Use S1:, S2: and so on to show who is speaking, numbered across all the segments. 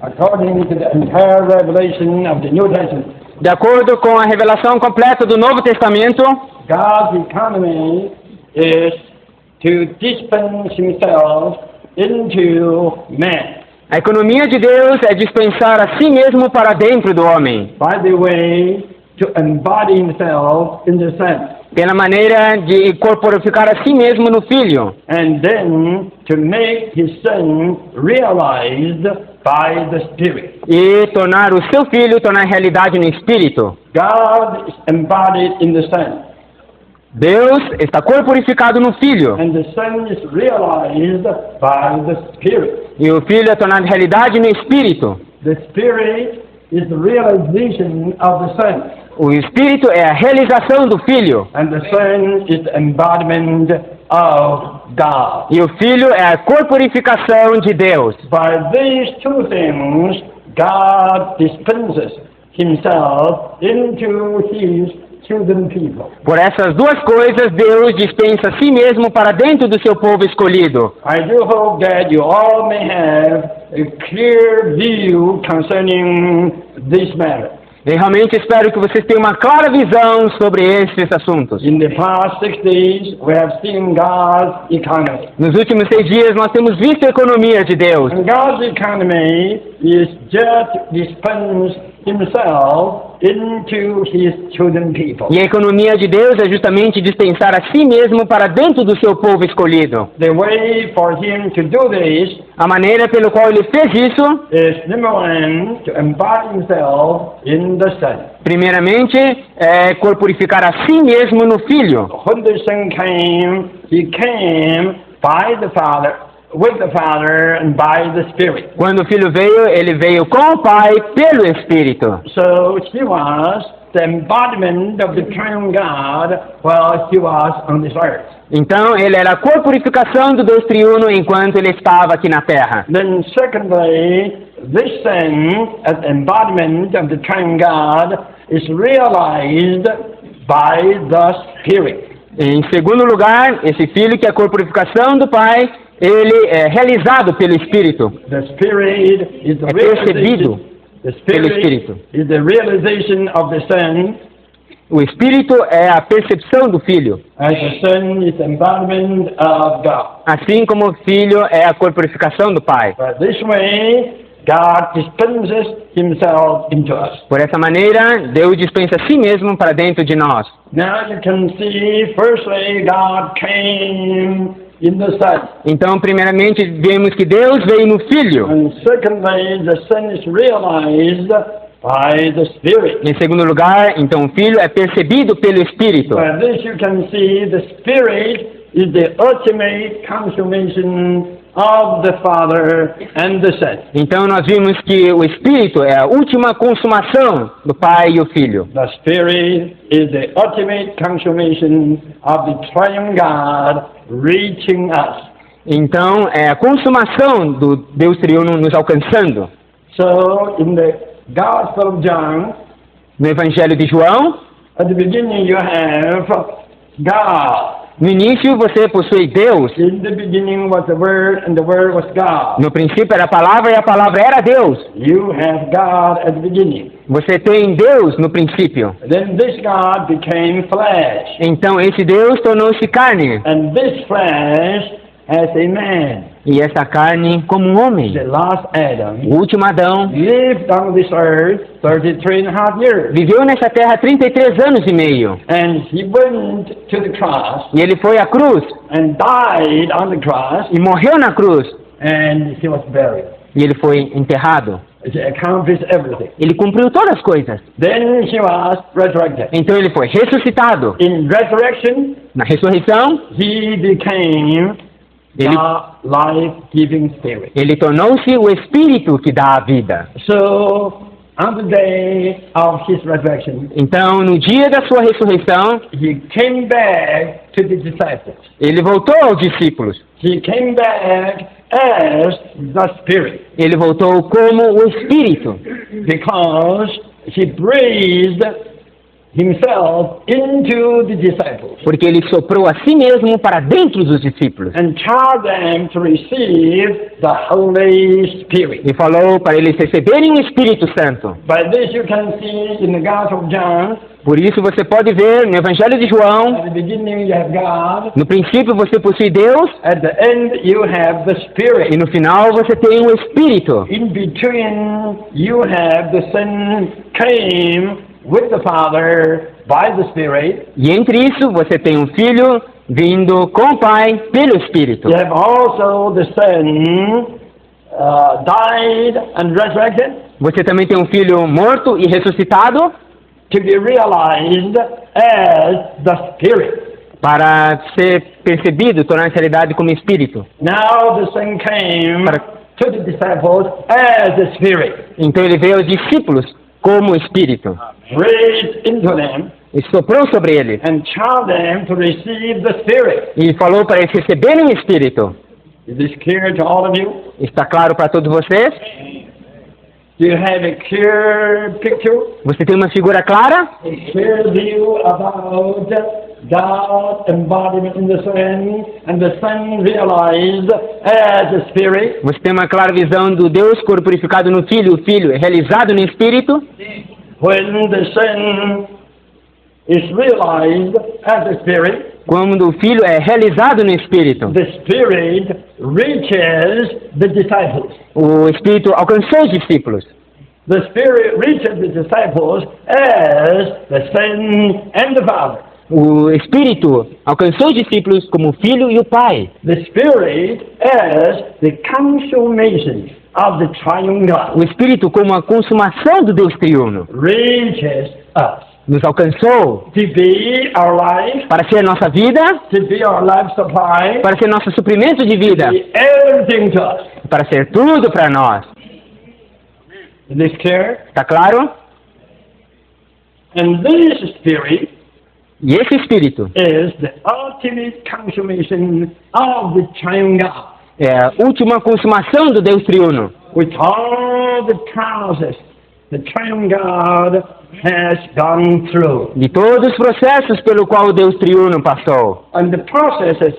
S1: according to the entire revelation of the New Testament,
S2: De acordo com a revelação completa do Novo Testamento,
S1: God's economy is to dispense himself into man.
S2: a economia de Deus é dispensar a si mesmo para dentro do homem,
S1: By the way, to embody himself in the Son,
S2: pela maneira de corporificar a si mesmo no Filho,
S1: and then to make his Son realized by the Spirit.
S2: e tornar o seu Filho tornar realidade no Espírito.
S1: God is embodied in the Son,
S2: Deus está corporificado no Filho,
S1: and the Son is realized by the Spirit.
S2: e o Filho é tornado realidade no Espírito.
S1: The Spirit is the realization of the Son,
S2: O Espírito é a realização do Filho,
S1: and the Son is the embodiment of God.
S2: e o Filho é a corporificação de Deus.
S1: By these two things, God dispenses himself into his chosen people.
S2: Por essas duas coisas, Deus dispensa a si mesmo para dentro do seu povo escolhido.
S1: I do hope that you all may have a clear view concerning this matter.
S2: Eu realmente espero que vocês tenham uma clara visão sobre esses assuntos.
S1: In the past 6 days, we have seen God's economy.
S2: Nos últimos 6 dias, nós temos visto a economia de Deus.
S1: And God's economy is just dispense himself into his chosen people.
S2: E a economia de Deus é justamente dispensar a si mesmo para dentro do seu povo escolhido.
S1: The way for him to do this
S2: A maneira pelo qual ele fez isso,
S1: is, number one, to embody himself in the Son.
S2: primeiramente, é corporificar a si mesmo no Filho.
S1: When the Son came, he came by the Father, with the Father, and by the Spirit.
S2: Quando o Filho veio, ele veio com o Pai pelo Espírito.
S1: So he was the embodiment of the triune God while he was on this earth.
S2: Então, ele era a corporificação do Deus triuno enquanto ele estava aqui na Terra.
S1: Then secondly, this Son, as the embodiment of the triune God, is realized by the Spirit.
S2: Em segundo lugar, esse Filho, que é a corporificação do Pai, ele é realizado pelo Espírito.
S1: The Spirit is the
S2: É percebido
S1: the
S2: pelo
S1: Spirit
S2: Espírito.
S1: is the realization of the Son,
S2: O Espírito é a percepção do Filho,
S1: as the Son is the embodiment of God.
S2: assim como o Filho é a corporificação do Pai.
S1: But this way, God dispenses himself into us.
S2: Por essa maneira, Deus dispensa a si mesmo para dentro de nós.
S1: Now you can see, firstly, God came in the Son.
S2: Então, primeiramente, vemos que Deus veio no Filho.
S1: And secondly, the Son is realized by the Spirit.
S2: Em segundo lugar, então, o Filho é percebido pelo Espírito.
S1: By this you can see the Spirit is the ultimate consummation of the Father and the Son.
S2: Então, nós vimos que o Espírito é a última consumação do Pai e o Filho.
S1: The Spirit is the ultimate consummation of the triune God reaching us.
S2: Então, é a consumação do Deus triuno nos alcançando.
S1: So, in the Gospel of John,
S2: No Evangelho de João,
S1: at the beginning you have God.
S2: no início você possui Deus.
S1: In the beginning was the Word, and the Word was God.
S2: No princípio era a palavra e a palavra era Deus.
S1: You have God at the beginning.
S2: Você tem Deus no princípio.
S1: Then this God became flesh.
S2: Então esse Deus tornou-se carne.
S1: And this flesh as a man.
S2: E essa carne como um homem.
S1: The last Adam
S2: O último Adão
S1: lived on this earth 33.5 years.
S2: viveu nessa terra 33 anos e meio.
S1: And he went to the cross
S2: E ele foi à cruz
S1: and died on the cross,
S2: e morreu na cruz.
S1: and he was buried.
S2: E ele foi enterrado.
S1: He accomplished everything.
S2: Ele cumpriu todas as coisas.
S1: Then he was resurrected.
S2: Então ele foi ressuscitado.
S1: In resurrection,
S2: Na ressurreição,
S1: he became
S2: ele,
S1: the life-giving spirit.
S2: ele tornou-se o Espírito que dá a vida.
S1: So, on the day of his resurrection,
S2: Então, no dia da sua ressurreição,
S1: he came back to the disciples.
S2: ele voltou aos discípulos.
S1: He came back as the Spirit,
S2: Ele voltou como o Espírito,
S1: because he breathed himself into the disciples
S2: porque ele soprou a si mesmo para dentro dos discípulos
S1: and charged them to receive the Holy Spirit.
S2: e falou para eles receberem o Espírito Santo.
S1: By this you can see in the Gospel of John,
S2: Por isso você pode ver no Evangelho de João,
S1: at the beginning you have God,
S2: no princípio você possui Deus
S1: at the end you have the
S2: e
S1: Spirit.
S2: no final você tem o Espírito.
S1: In between you have the Son came with the Father by the Spirit.
S2: E entre isso você tem um Filho vindo com o Pai pelo Espírito.
S1: You have also the Son died and resurrected
S2: Você também tem um Filho morto e ressuscitado
S1: to be realized as the Spirit.
S2: para ser percebido, tornar-se realidade como Espírito.
S1: Now the Son came to the disciples as the Spirit,
S2: Então ele veio aos discípulos como Espírito
S1: breathed into them,
S2: e soprou sobre eles
S1: and charged them to receive the Spirit.
S2: e falou para eles receberem o Espírito.
S1: Is this clear to all of you?
S2: Está claro para todos vocês?
S1: Do you have a clear picture,
S2: Você tem uma figura clara?
S1: a clear view about God embodiment in the Son, and the Son realized as the Spirit?
S2: Você tem uma clara visão do Deus corporificado no Filho, o Filho realizado no Espírito?
S1: When the Son is realized as the Spirit,
S2: Quando o Filho é realizado no Espírito,
S1: the Spirit reaches the disciples.
S2: o Espírito alcançou os discípulos.
S1: The Spirit reaches the disciples as the Son and the Father.
S2: O Espírito alcançou os discípulos como o Filho e o Pai.
S1: The Spirit as the consummation of the triune God
S2: O Espírito, como a consumação do Deus triuno,
S1: reaches us
S2: nos alcançou
S1: to be our life,
S2: para ser a nossa vida,
S1: to be our life supply,
S2: para ser nosso suprimento de vida,
S1: to be everything to us.
S2: para ser tudo para nós.
S1: Is this clear?
S2: Está claro?
S1: And this Spirit
S2: E esse Espírito
S1: is the ultimate consummation of the triune God,
S2: é a última consumação do Deus triuno,
S1: with all the process the triune God has gone through.
S2: de todos os processos pelo qual o Deus triuno passou.
S1: And the processes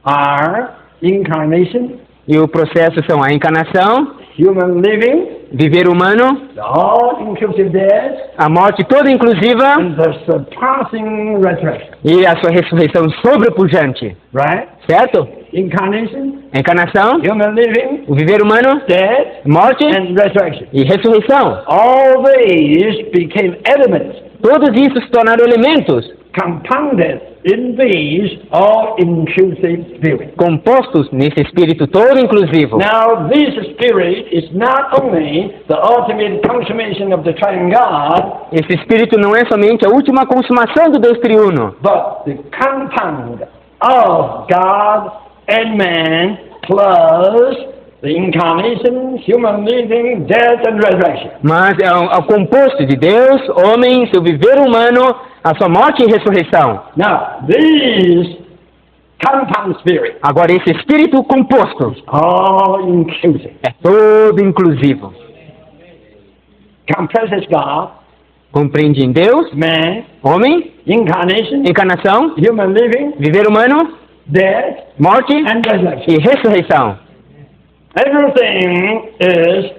S1: are incarnation,
S2: E o processo são a encarnação,
S1: human living,
S2: viver humano,
S1: the all-inclusive death,
S2: a morte toda inclusiva
S1: and the surpassing resurrection.
S2: e a sua ressurreição sobrepujante.
S1: Right?
S2: Certo?
S1: Incarnation,
S2: A encarnação,
S1: human living,
S2: o viver humano,
S1: death,
S2: morte
S1: and resurrection.
S2: e ressurreição.
S1: All these became elements
S2: Todos isso se tornaram elementos
S1: compounded in these all-inclusive spirit.
S2: compostos nesse Espírito todo inclusivo.
S1: Now, this spirit is not only the ultimate consummation of the triune God,
S2: Esse Espírito não é somente a última consumação do Deus triuno,
S1: but the compound of God and man plus the incarnation, human living, death, and resurrection.
S2: mas é o composto de Deus, homem, seu viver humano, a sua morte e ressurreição.
S1: Now, this compound spirit,
S2: Agora, esse Espírito composto
S1: all-inclusive,
S2: é todo inclusivo.
S1: compresses God,
S2: Compreende em Deus,
S1: man,
S2: homem,
S1: incarnation,
S2: encarnação,
S1: human living,
S2: viver humano,
S1: death,
S2: morte
S1: and resurrection.
S2: e ressurreição.
S1: Everything is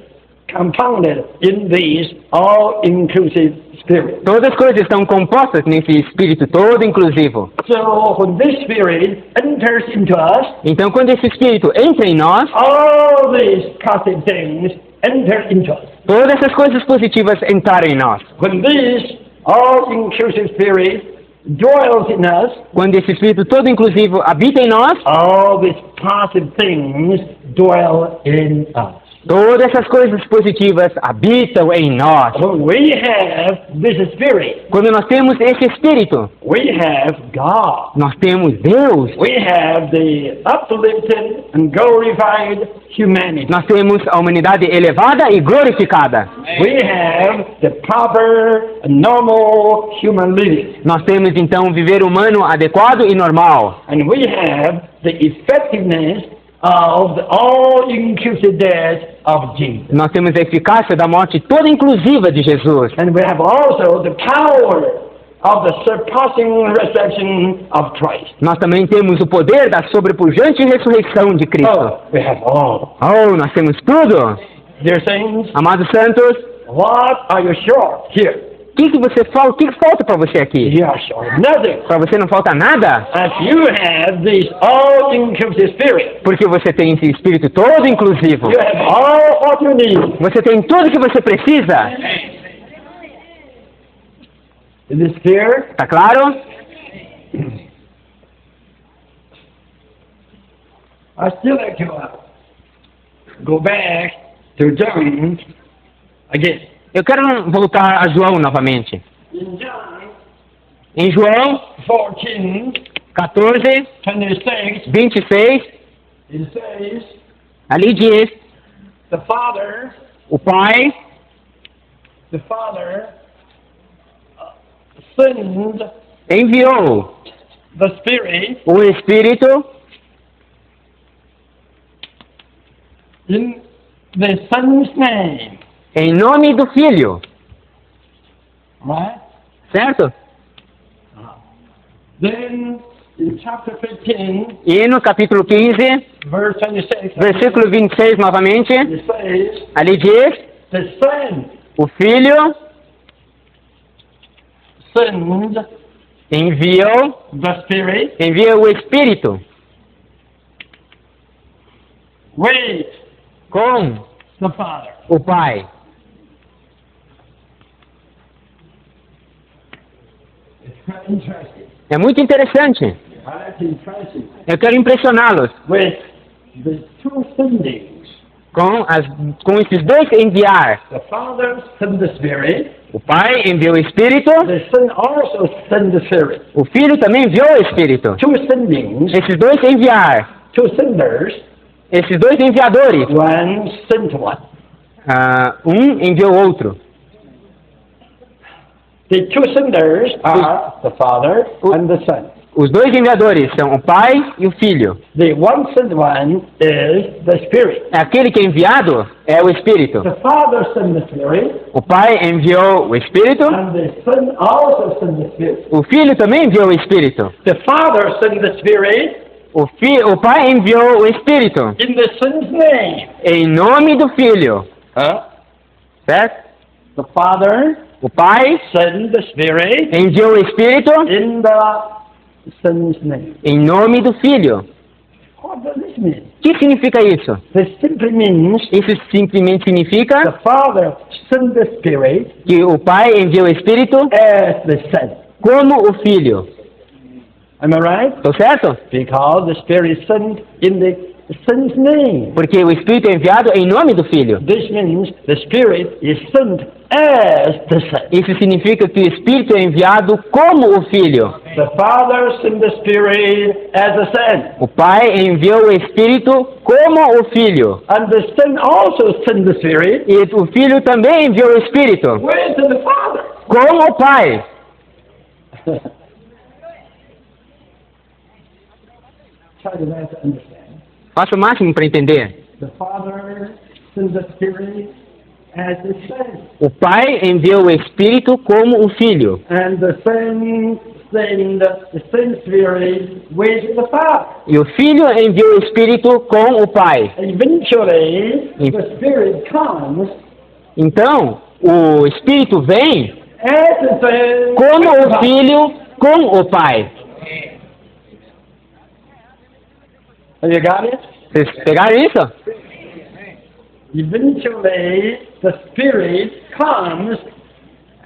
S1: compounded in this all-inclusive spirit.
S2: Todas as coisas estão compostas nesse Espírito todo inclusivo.
S1: So when this spirit enters into us,
S2: Então, quando esse Espírito entra em nós,
S1: all these positive things enter into us.
S2: todas essas coisas positivas entraram em nós.
S1: When this all-inclusive spirit dwells in us,
S2: Quando esse Espírito todo inclusivo habita em nós,
S1: all these positive things dwell in us.
S2: todas essas coisas positivas habitam em nós.
S1: When we have this spirit,
S2: Quando nós temos esse Espírito,
S1: we have God.
S2: nós temos Deus.
S1: We have the uplifted and glorified humanity.
S2: Nós temos a humanidade elevada e glorificada.
S1: We have the proper and normal human living.
S2: Nós temos então o viver humano adequado e normal.
S1: And we have the effectiveness of the all-inclusive death of Jesus.
S2: Nós temos a eficácia da morte toda inclusiva de Jesus.
S1: And we have also the power of the surpassing resurrection of Christ.
S2: Nós também temos o poder da sobrepujante ressurreição de Cristo.
S1: Oh, we have all.
S2: Oh, nós temos tudo.
S1: Dear saints,
S2: Amados santos,
S1: what are you short here?
S2: o que você falta? O que falta para você aqui?
S1: You are short of nothing.
S2: Para você não falta nada?
S1: As you have this all-inclusive spirit,
S2: Porque você tem esse espírito todo inclusivo.
S1: you have all what you need.
S2: Você tem tudo que você precisa.
S1: Is this clear?
S2: Tá claro?
S1: I still like to go back to John again.
S2: Eu quero voltar a João novamente.
S1: In John
S2: Em João
S1: 14,
S2: 14,
S1: 26,
S2: 26,
S1: it says,
S2: ali diz,
S1: the Father
S2: o Pai
S1: sent
S2: enviou
S1: the Spirit
S2: o Espírito
S1: in the Son's name.
S2: em nome do Filho,
S1: Right?
S2: certo?
S1: Then in chapter 15,
S2: E no capítulo 15,
S1: verse 26,
S2: versículo 26 novamente,
S1: it says,
S2: ali diz,
S1: the Son
S2: o Filho
S1: sends
S2: enviou
S1: the Spirit
S2: envia o Espírito
S1: with
S2: com
S1: the Father.
S2: o Pai.
S1: It's quite interesting.
S2: É muito interessante.
S1: Quite interesting.
S2: Eu quero impressioná-los
S1: With the two sendings,
S2: com esses dois enviar.
S1: the Father sent the Spirit,
S2: O Pai enviou o Espírito,
S1: the Son also sent the Spirit.
S2: o Filho também enviou o Espírito.
S1: Two sendings,
S2: Esses dois enviar,
S1: two senders,
S2: esses dois enviadores,
S1: one sent one.
S2: um enviou o outro.
S1: The two senders are the Father and the Son.
S2: Os dois enviadores são o Pai e o Filho.
S1: The one sent one is the Spirit.
S2: Aquele que é enviado é o Espírito.
S1: The Father sent the Spirit,
S2: O Pai enviou o Espírito,
S1: and the Son also sent the Spirit.
S2: o Filho também enviou o Espírito.
S1: The Father sent the Spirit
S2: O Pai enviou o Espírito
S1: in the Son's name.
S2: em nome do Filho. Certo?
S1: The Father
S2: O Pai
S1: sent the Spirit
S2: enviou o Espírito
S1: in the Son's name.
S2: em nome do Filho.
S1: What does this mean?
S2: O que significa isso?
S1: This simply means
S2: Isso simplesmente
S1: the
S2: significa
S1: Father sent the Spirit
S2: que o Pai enviou o Espírito
S1: as the Son.
S2: como o Filho.
S1: Am I right?
S2: Estou certo?
S1: Because the Spirit is sent in the Son's name.
S2: Porque o Espírito é enviado em nome do Filho.
S1: This means the Spirit is sent as the Son.
S2: Isso significa que o Espírito é enviado como o Filho.
S1: The Father sent the Spirit as the Son.
S2: O Pai enviou o Espírito como o Filho.
S1: And the Son also sent the Spirit
S2: E o Filho também enviou o Espírito
S1: with the Father.
S2: como o Pai.
S1: Try to understand.
S2: Faça o máximo para entender.
S1: The Father sent the Spirit as the Son.
S2: O Pai enviou o Espírito como o Filho.
S1: And the Son sent the same Spirit with the Father.
S2: E o Filho enviou o Espírito com o Pai.
S1: Eventually, the Spirit comes
S2: Então, o Espírito vem
S1: as the Son.
S2: como o Filho com o Pai.
S1: Have you got it?
S2: Vocês pegaram isso?
S1: Eventually, the Spirit comes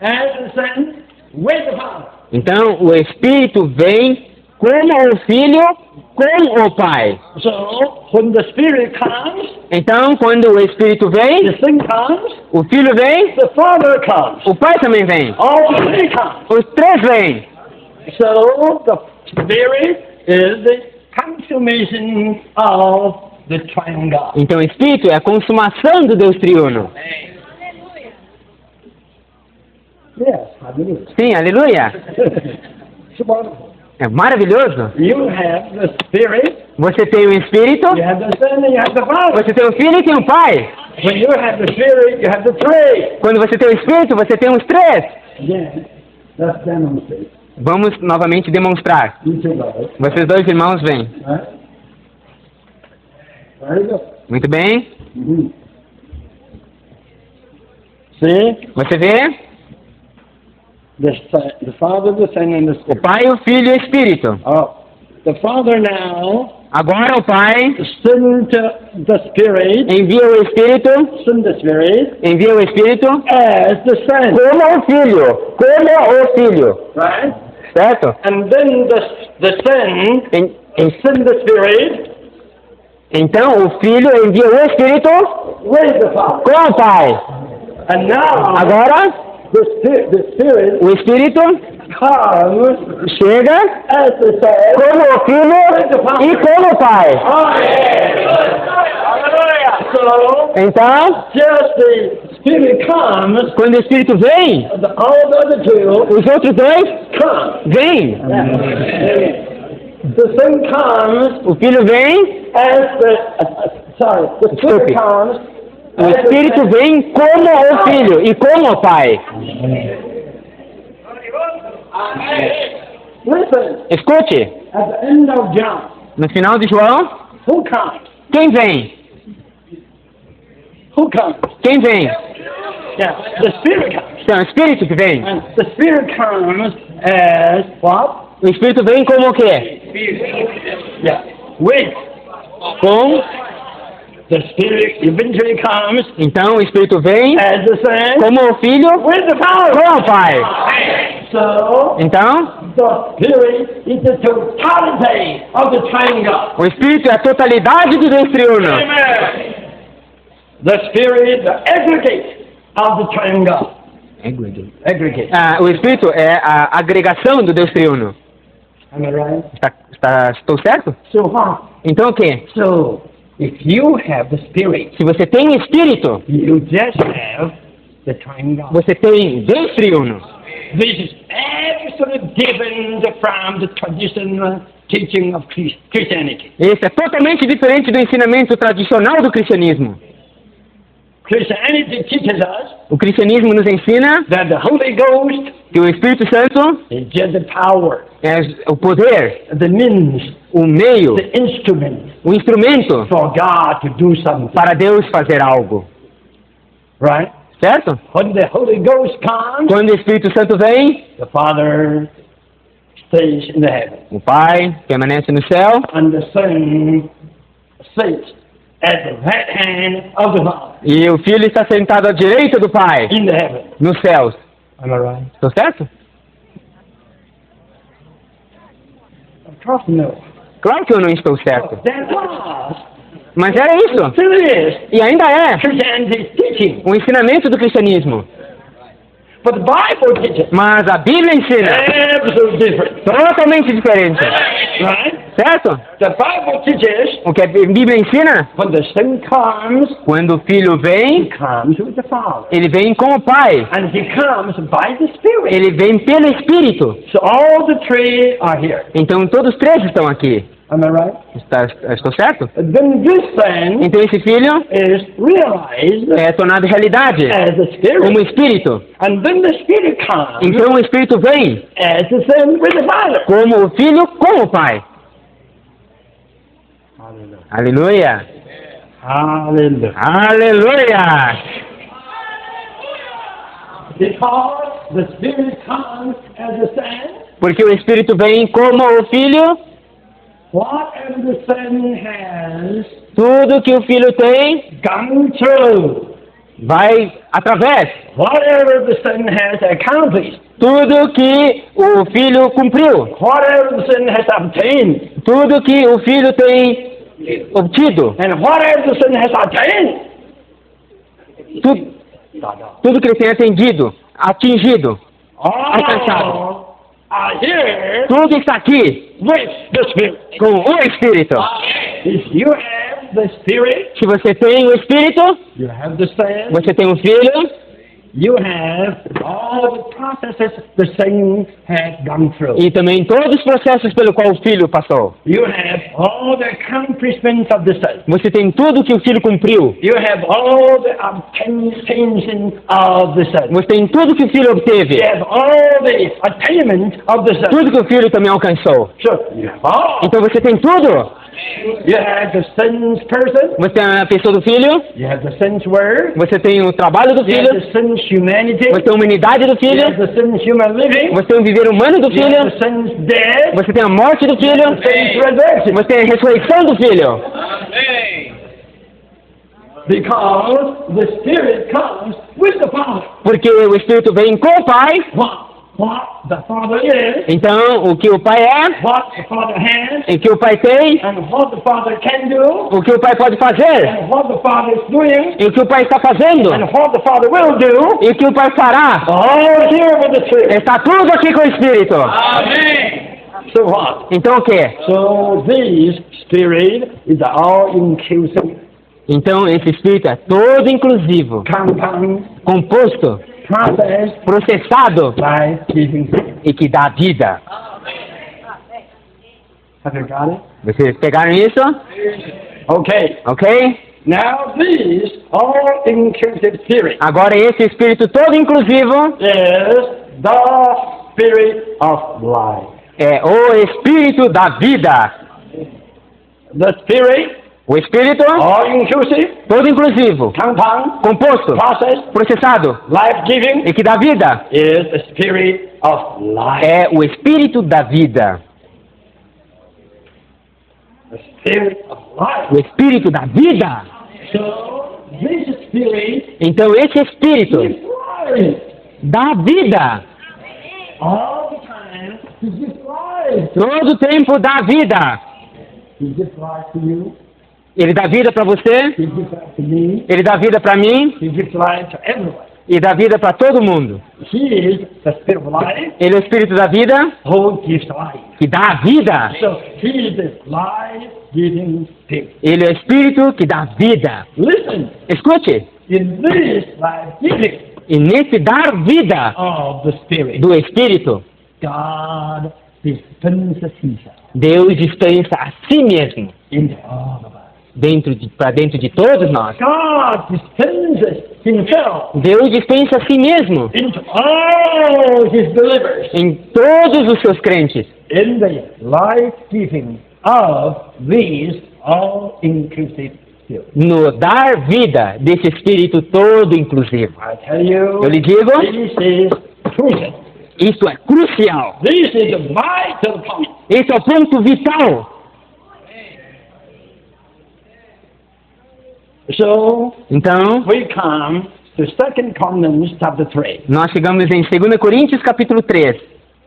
S1: as the Son with the Father.
S2: Então, o Espírito vem como o Filho com o Pai.
S1: So, when the Spirit comes,
S2: Então, quando o Espírito vem,
S1: the Son comes,
S2: o Filho vem,
S1: the Father comes.
S2: o Pai também vem.
S1: All three come.
S2: Os três vêm.
S1: So, the Spirit is the consummation of the triune God.
S2: Então, o Espírito é a consumação do Deus triuno.
S1: Yes, hallelujah.
S2: Sim, aleluia.
S1: It's wonderful.
S2: É maravilhoso.
S1: You have the Spirit,
S2: Você tem o Espírito,
S1: you have the Son, and you have the Father.
S2: você tem o Filho e tem o Pai.
S1: When you have the Spirit, you have the three.
S2: Quando você tem o Espírito, você tem os três.
S1: Again, Let's demonstrate.
S2: Vamos novamente demonstrar.
S1: You two brothers.
S2: Vocês dois irmãos vêm.
S1: Right? Very good.
S2: Muito bem.
S1: Mm-hmm. See?
S2: Você vê?
S1: The Father, the Son, and the
S2: O
S1: Spirit.
S2: Pai, o Filho e o Espírito.
S1: Oh, the Father now
S2: Agora o Pai
S1: sent the Spirit,
S2: envia o Espírito,
S1: send the Spirit
S2: envia o Espírito
S1: as the Son.
S2: como o Filho. Como o Filho.
S1: Right?
S2: Certo?
S1: And then the Son send the Spirit
S2: Então o Filho envia o Espírito
S1: with the Father.
S2: com o Pai.
S1: And now
S2: Agora
S1: the Spirit
S2: o Espírito
S1: comes
S2: chega
S1: as the Son.
S2: como o Filho e como o Pai.
S1: So,
S2: Então,
S1: just the Spirit comes,
S2: quando o Espírito vem,
S1: all the other two
S2: os outros dois
S1: come.
S2: vêm.
S1: The Son comes
S2: O Filho vem,
S1: as the, the Spirit
S2: Desculpe.
S1: comes
S2: o Espírito vem como o Filho e como o Pai.
S1: Listen,
S2: Escute,
S1: at the end of John,
S2: no final de João,
S1: who comes?
S2: quem vem?
S1: Who comes?
S2: Quem vem?
S1: Yeah, the Spirit comes.
S2: Então, o Espírito que vem.
S1: And the Spirit comes as what?
S2: O Espírito vem como o quê?
S1: Yeah, with.
S2: Com.
S1: The Spirit eventually comes
S2: Então, o Espírito vem
S1: as the Son
S2: como o Filho
S1: with the Father.
S2: com o Pai.
S1: So,
S2: Então,
S1: the Spirit is the totality of the triangle.
S2: o Espírito é a totalidade do Deus triuno.
S1: Amen. The Spirit, the aggregate of the triangle. Aggregate.
S2: O Espírito é a agregação do Deus triuno.
S1: Am I right?
S2: Estou certo?
S1: So what?
S2: Então o quê?
S1: So, if you have the Spirit,
S2: Se você tem o Espírito,
S1: you just have the triangle.
S2: você tem Deus triuno.
S1: This is absolutely different from the traditional teaching of Christianity.
S2: Esse é totalmente diferente do ensinamento tradicional do cristianismo.
S1: Christianity teaches us
S2: O cristianismo nos ensina
S1: that the Holy Ghost
S2: que o Espírito Santo
S1: is just the power,
S2: é o poder,
S1: the means,
S2: o meio,
S1: the instrument
S2: o instrumento
S1: for God to do something.
S2: para Deus fazer algo.
S1: Right?
S2: Certo?
S1: When the Holy Ghost comes,
S2: Quando o Espírito Santo vem,
S1: the Father stays in the heaven,
S2: o Pai permanece no céu
S1: and the Son sits at the right hand of the Father
S2: e o Filho está sentado à direita do Pai,
S1: in the heaven.
S2: nos céus.
S1: Am I right?
S2: Estou certo?
S1: Of course, no.
S2: Claro que eu não estou certo.
S1: That was,
S2: Mas era isso.
S1: still is,
S2: E ainda é
S1: Christianity's teaching.
S2: o ensinamento do cristianismo.
S1: But the Bible teaches
S2: Mas a Bíblia ensina
S1: absolutely different.
S2: totalmente diferente.
S1: Right?
S2: Certo?
S1: The Bible teaches
S2: O que a Bíblia ensina?
S1: when the Son comes,
S2: Quando o Filho
S1: he
S2: vem,
S1: comes with the Father.
S2: ele vem com o Pai.
S1: And he comes by the Spirit.
S2: Ele vem pelo Espírito.
S1: So all the three are here.
S2: Então todos os três estão aqui.
S1: Am I right?
S2: Estou certo?
S1: And then this Son
S2: Então esse Filho
S1: is realized
S2: é tornado realidade
S1: as the
S2: como
S1: Spirit.
S2: Espírito.
S1: And then the Spirit comes
S2: Então o Espírito vem
S1: as the Son with the Father.
S2: como o Filho com o Pai. Aleluia!
S1: Hallelujah.
S2: Aleluia!
S1: Because the Spirit comes as the Son,
S2: Porque o Espírito vem como o Filho,
S1: whatever the Son has
S2: tudo que o Filho tem
S1: gone through,
S2: vai através.
S1: whatever the Son has accomplished,
S2: Tudo que o Filho cumpriu,
S1: whatever the Son has obtained,
S2: tudo que o Filho tem obtido,
S1: and whatever the Son has attained,
S2: tudo que ele tem atingido,
S1: all are here
S2: tudo está aqui
S1: with the Spirit.
S2: com o Espírito.
S1: If you have the Spirit,
S2: Se você tem o Espírito,
S1: you have the Son,
S2: você tem o Filho,
S1: you have all the processes the Son has gone through.
S2: E também todos os processos pelo qual o Filho passou.
S1: You have all the accomplishments of the Son.
S2: Você tem tudo que o Filho cumpriu.
S1: You have all the obtention of the Son.
S2: Você tem tudo que o Filho obteve.
S1: You have all the attainment of the Son.
S2: Tudo que o Filho também alcançou.
S1: So you have all.
S2: Então você tem tudo.
S1: You have the Son's person.
S2: Você tem a pessoa do Filho.
S1: You have the Son's word.
S2: Você tem o trabalho do
S1: You have
S2: Filho.
S1: the Son's humanity.
S2: Você tem a humanidade do
S1: You
S2: Filho.
S1: have the Son's human living.
S2: Você tem o viver humano do
S1: You have
S2: Filho.
S1: the Son's death.
S2: Você tem a morte do Filho.
S1: The Son's resurrection.
S2: Você tem a ressurreição do Filho.
S1: Because the Spirit comes with the Father.
S2: Porque o Espírito vem com o Pai.
S1: What the Father is,
S2: Então, o que o Pai é,
S1: what the Father has,
S2: o que o Pai tem,
S1: and what the Father can do,
S2: o que o Pai pode fazer,
S1: and what the Father is doing,
S2: e o que o Pai está fazendo,
S1: and what the Father will do,
S2: e o que o Pai fará.
S1: all here with the Spirit.
S2: Está tudo aqui com o Espírito.
S1: So what?
S2: Então o quê?
S1: So this Spirit is all-inclusive,
S2: Então esse Espírito é todo inclusivo,
S1: compound,
S2: composto,
S1: process,
S2: processado
S1: life-giving Spirit.
S2: e que dá vida.
S1: Have you got it?
S2: Vocês pegaram isso?
S1: Okay.
S2: Ok?
S1: Now this all-inclusive Spirit
S2: Agora esse Espírito todo inclusivo
S1: is the Spirit of life.
S2: é o Espírito da vida.
S1: The Spirit,
S2: O Espírito
S1: all-inclusive,
S2: todo inclusivo,
S1: compound,
S2: composto,
S1: process,
S2: processado
S1: life-giving,
S2: e que dá vida.
S1: is the Spirit of life.
S2: É o Espírito da vida.
S1: The Spirit of life.
S2: O Espírito da vida.
S1: So, this Spirit
S2: Então esse Espírito
S1: gives life.
S2: dá vida.
S1: All the time, He gives life.
S2: Todo o tempo dá vida.
S1: He gives life to you.
S2: Ele dá vida para você,
S1: He gives life to me.
S2: ele dá vida para mim
S1: He gives life to everyone.
S2: e dá vida para todo mundo.
S1: He is the Spirit of life
S2: Ele é o Espírito da vida
S1: who gives life.
S2: que dá vida.
S1: So, He is the life-giving Spirit.
S2: Ele é o Espírito que dá vida.
S1: Listen,
S2: Escute,
S1: in this life-giving
S2: e nesse dar vida
S1: of the Spirit,
S2: do Espírito,
S1: God dispenses Himself
S2: Deus dispensa a si mesmo
S1: into all of us.
S2: para dentro de todos nós.
S1: God dispenses Himself
S2: Deus dispensa a si mesmo
S1: into all His believers
S2: em todos os seus crentes,
S1: in the life-giving of these all-inclusive Spirit.
S2: no dar vida desse Espírito todo inclusivo.
S1: I tell you,
S2: Eu lhe digo,
S1: this is crucial.
S2: isso é crucial.
S1: This is a vital point.
S2: Esse é o ponto vital.
S1: So,
S2: Então,
S1: we come to 2 Corinthians chapter 3.
S2: nós chegamos em 2 Coríntios capítulo 3.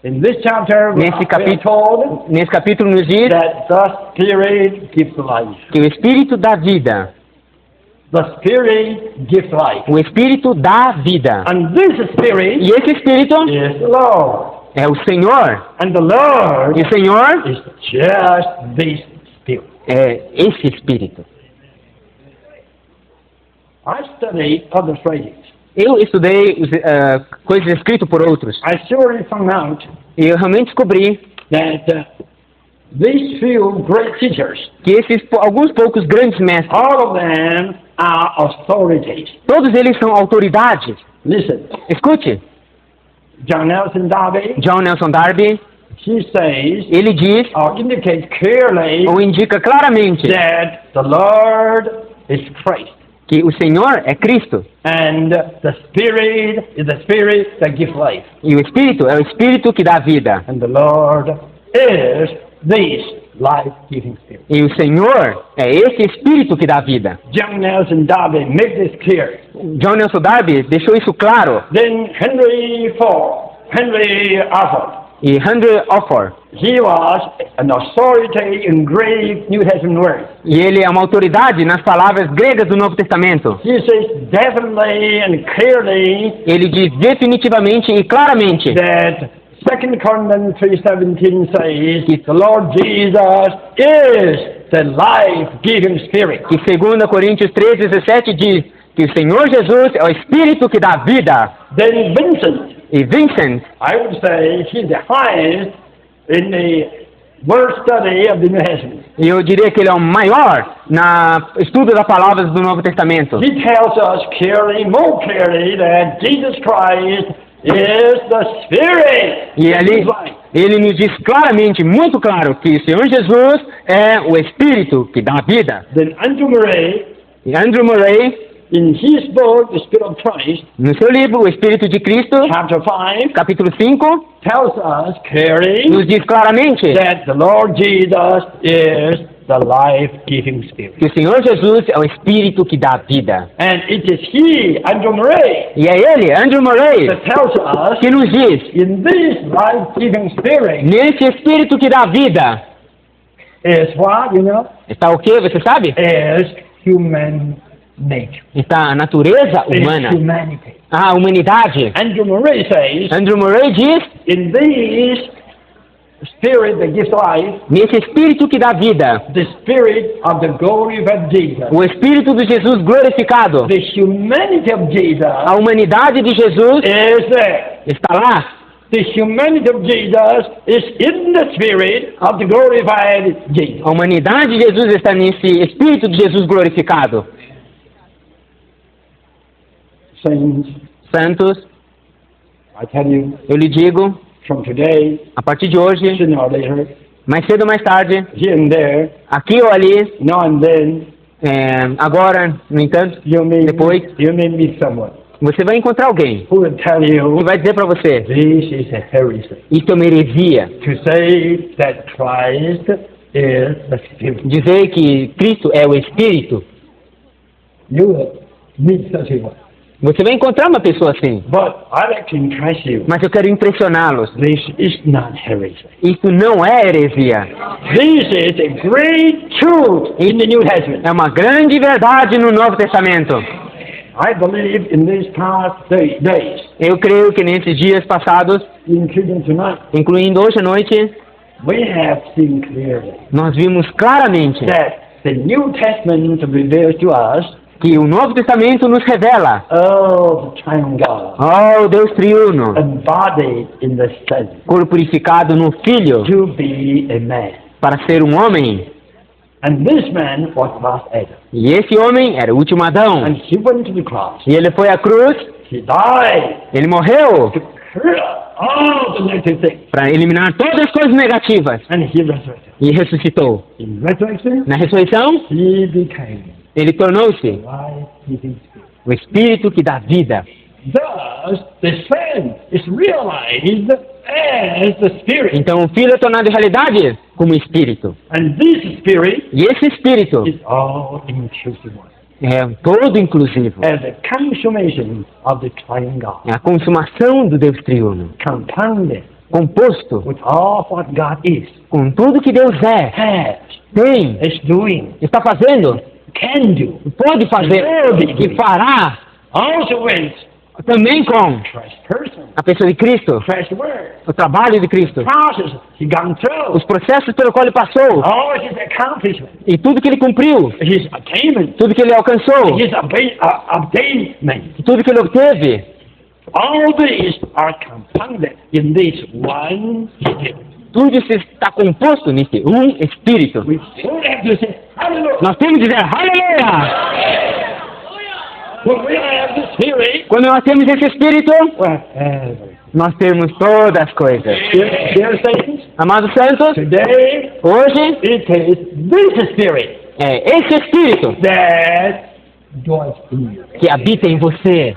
S1: In this chapter, we
S2: Nesse
S1: are told
S2: nesse capítulo nos diz
S1: that the Spirit gives life.
S2: que o Espírito dá vida.
S1: The Spirit gives life.
S2: O Espírito dá vida.
S1: And this Spirit
S2: E esse Espírito
S1: is the Lord.
S2: é o Senhor.
S1: And the Lord
S2: E o Senhor
S1: is just this Spirit.
S2: é esse Espírito.
S1: I studied other writings.
S2: Eu estudei coisas escritas por outros.
S1: I surely found out
S2: E eu realmente descobri
S1: that these few great teachers,
S2: que alguns poucos grandes mestres,
S1: all of them are authorities.
S2: todos eles são autoridades.
S1: Listen,
S2: Escute,
S1: John Nelson Darby,
S2: John Nelson Darby,
S1: he says,
S2: ele diz
S1: or indicates clearly
S2: ou indica claramente
S1: that the Lord is Christ.
S2: que o Senhor é Cristo.
S1: And the Spirit is the Spirit that gives life.
S2: E o Espírito é o Espírito que dá vida.
S1: And the Lord is this life-giving Spirit.
S2: E o Senhor é esse Espírito que dá vida.
S1: John Nelson Darby made this clear.
S2: John Nelson Darby deixou isso claro.
S1: Then Henry Arthur,
S2: E Henry Offer,
S1: he was an authority in Greek New Testament words.
S2: e ele é uma autoridade nas palavras gregas do Novo Testamento.
S1: He says definitely and clearly
S2: Ele diz definitivamente e claramente
S1: that 2 Corinthians 3:17 says the Lord Jesus is the life-giving Spirit.
S2: que 2 Coríntios 3,17 diz que o Senhor Jesus é o Espírito que dá vida.
S1: Then Vincent,
S2: E Vincent,
S1: I would say he's the highest in the word study of the New Testament.
S2: eu diria que ele é o maior na estudo da palavra do Novo Testamento.
S1: He tells us clearly, more clearly, that Jesus Christ is the Spirit.
S2: E ele nos diz claramente, muito claro, que o Senhor Jesus é o Espírito que dá vida.
S1: Then Andrew Murray,
S2: E Andrew Murray,
S1: in his book, The Spirit of Christ,
S2: no seu livro, O Espírito de Cristo,
S1: chapter 5,
S2: capítulo 5,
S1: tells us clearly
S2: nos diz claramente
S1: that the Lord Jesus is the life-giving Spirit.
S2: que o Senhor Jesus é o Espírito que dá vida.
S1: And it is He, Andrew Murray,
S2: E é ele, Andrew Murray,
S1: that tells us
S2: que nos diz,
S1: in this life-giving Spirit
S2: nesse Espírito que dá vida,
S1: is what, you know,
S2: está o quê? Você sabe?
S1: is human nature.
S2: Está a natureza
S1: Is
S2: humana,
S1: humanity.
S2: a humanidade.
S1: Andrew Murray says,
S2: Andrew Murray diz,
S1: in this Spirit that gives life,
S2: nesse Espírito que dá vida,
S1: the Spirit of the glory of Jesus,
S2: o Espírito de Jesus glorificado,
S1: the humanity of Jesus
S2: a humanidade de Jesus
S1: is there.
S2: está lá.
S1: The humanity of Jesus is in the Spirit of the glorified Jesus.
S2: A humanidade de Jesus está nesse Espírito de Jesus glorificado.
S1: Saints,
S2: Santos,
S1: I tell you,
S2: eu lhe digo,
S1: from today,
S2: a partir de hoje,
S1: sooner or later,
S2: mais cedo ou mais tarde,
S1: here and there,
S2: aqui ou ali,
S1: now and then,
S2: agora, no entanto,
S1: you may meet someone
S2: você vai encontrar alguém
S1: who will tell you
S2: que vai dizer para você,
S1: this is a heresy.
S2: isso é uma heresia,
S1: To say that Christ is the Spirit.
S2: dizer que Cristo é o Espírito.
S1: You will meet such a one.
S2: Você vai encontrar uma pessoa assim,
S1: But I'd like to impress you.
S2: mas eu quero impressioná-los.
S1: This is not heresy.
S2: Isso não é heresia.
S1: This is a great truth in the New Testament.
S2: É uma grande verdade no Novo Testamento.
S1: I believe in these past days,
S2: Eu creio que nesses dias passados,
S1: including tonight,
S2: incluindo hoje à noite,
S1: we have seen clearly
S2: nós vimos claramente
S1: that the New Testament reveals to us,
S2: que o Novo Testamento nos revela,
S1: oh, the triune God,
S2: oh, Deus triuno,
S1: embodied in the Son,
S2: corporificado no Filho,
S1: to be a man.
S2: para ser um homem.
S1: And this man was last Adam.
S2: E esse homem era o último Adão.
S1: And he went to the cross.
S2: E ele foi à cruz,
S1: He died
S2: ele morreu
S1: to clear all the negative things.
S2: para eliminar todas as coisas negativas.
S1: And he resurrected.
S2: E ressuscitou.
S1: In resurrection,
S2: Na ressurreição,
S1: he became
S2: ele tornou-se
S1: life-giving Spirit.
S2: o Espírito que dá vida.
S1: Thus, the Son is realized as the Spirit.
S2: Então o Filho é tornado realidade como Espírito.
S1: And this Spirit
S2: E esse Espírito
S1: is all inclusive one.
S2: é todo inclusivo.
S1: As a consummation of the triune God.
S2: É a consumação do Deus triuno.
S1: Compounded
S2: Composto
S1: with all what God is,
S2: com tudo que Deus é,
S1: has,
S2: tem,
S1: is doing,
S2: está fazendo,
S1: can do.
S2: pode fazer e fará
S1: Also with
S2: também com
S1: Christ's person,
S2: a pessoa de Cristo,
S1: Christ's word,
S2: o trabalho de Cristo,
S1: process he gone through,
S2: os processos pelo qual ele passou
S1: all his accomplishment,
S2: e tudo que ele cumpriu,
S1: his attainment,
S2: tudo que ele alcançou,
S1: his obtainment.
S2: tudo que ele obteve.
S1: All these are compounded in this one Spirit.
S2: Tudo isso está composto nesse um Espírito.
S1: We still have to say, hallelujah.
S2: Nós temos que dizer aleluia!
S1: When we have the Spirit,
S2: Quando nós temos esse Espírito,
S1: well, everything.
S2: nós temos todas as coisas.
S1: Dear saints,
S2: Amados santos,
S1: today
S2: hoje
S1: it is this Spirit
S2: é esse Espírito
S1: that dwells in you.
S2: que habita em você.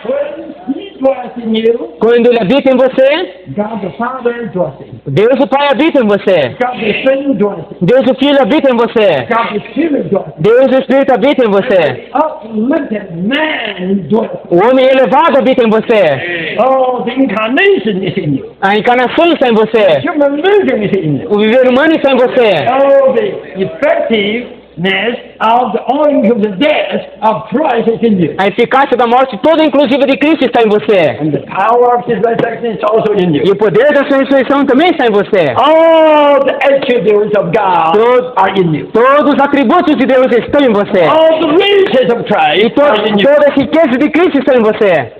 S1: When He dwells in you,
S2: Quando ele habita em você,
S1: God the Father dwells in you.
S2: Deus o Pai habita em você.
S1: God the Son dwells in you.
S2: Deus o Filho habita em você.
S1: God the Spirit dwells in
S2: Deus o Espírito habita em você.
S1: you. Uplifted man dwells in
S2: O homem elevado habita em você.
S1: you. Oh, the incarnation is in you.
S2: A encarnação está em você.
S1: Human living is in you.
S2: O viver humano está em você.
S1: Oh, the effectiveness of the oil of the death of Christ is in you.
S2: A eficácia da morte toda inclusiva de Cristo está em você.
S1: And the power of his resurrection is also in you.
S2: E o poder da sua ressurreição também está em você.
S1: All the attributes of God are in you.
S2: Todos os atributos de Deus estão em você.
S1: All the riches of
S2: E
S1: Christ are in you.
S2: todas as riquezas de Cristo estão em você.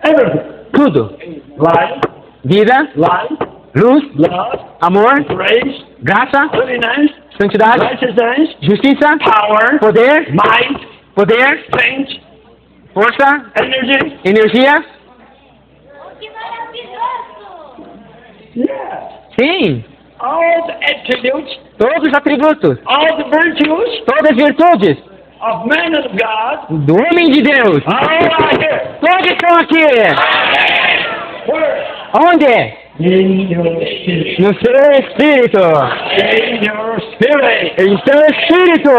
S1: Everything.
S2: Tudo.
S1: Life,
S2: Vida,
S1: life,
S2: luz,
S1: love,
S2: amor,
S1: grace,
S2: graça,
S1: holiness,
S2: santidade,
S1: righteousness,
S2: justiça,
S1: power,
S2: poder,
S1: might,
S2: poder,
S1: strength,
S2: força,
S1: energy.
S2: energia.
S3: Que maravilhoso!
S1: Yes.
S2: Sim,
S1: All the attributes,
S2: todos os atributos,
S1: all the virtues
S2: todas as virtudes
S1: of man of God
S2: do homem de Deus.
S1: are here.
S2: Todos estão aqui.
S1: Where?
S2: Onde?
S1: In your spirit.
S2: No seu espírito.
S1: In your spirit.
S2: Em seu espírito.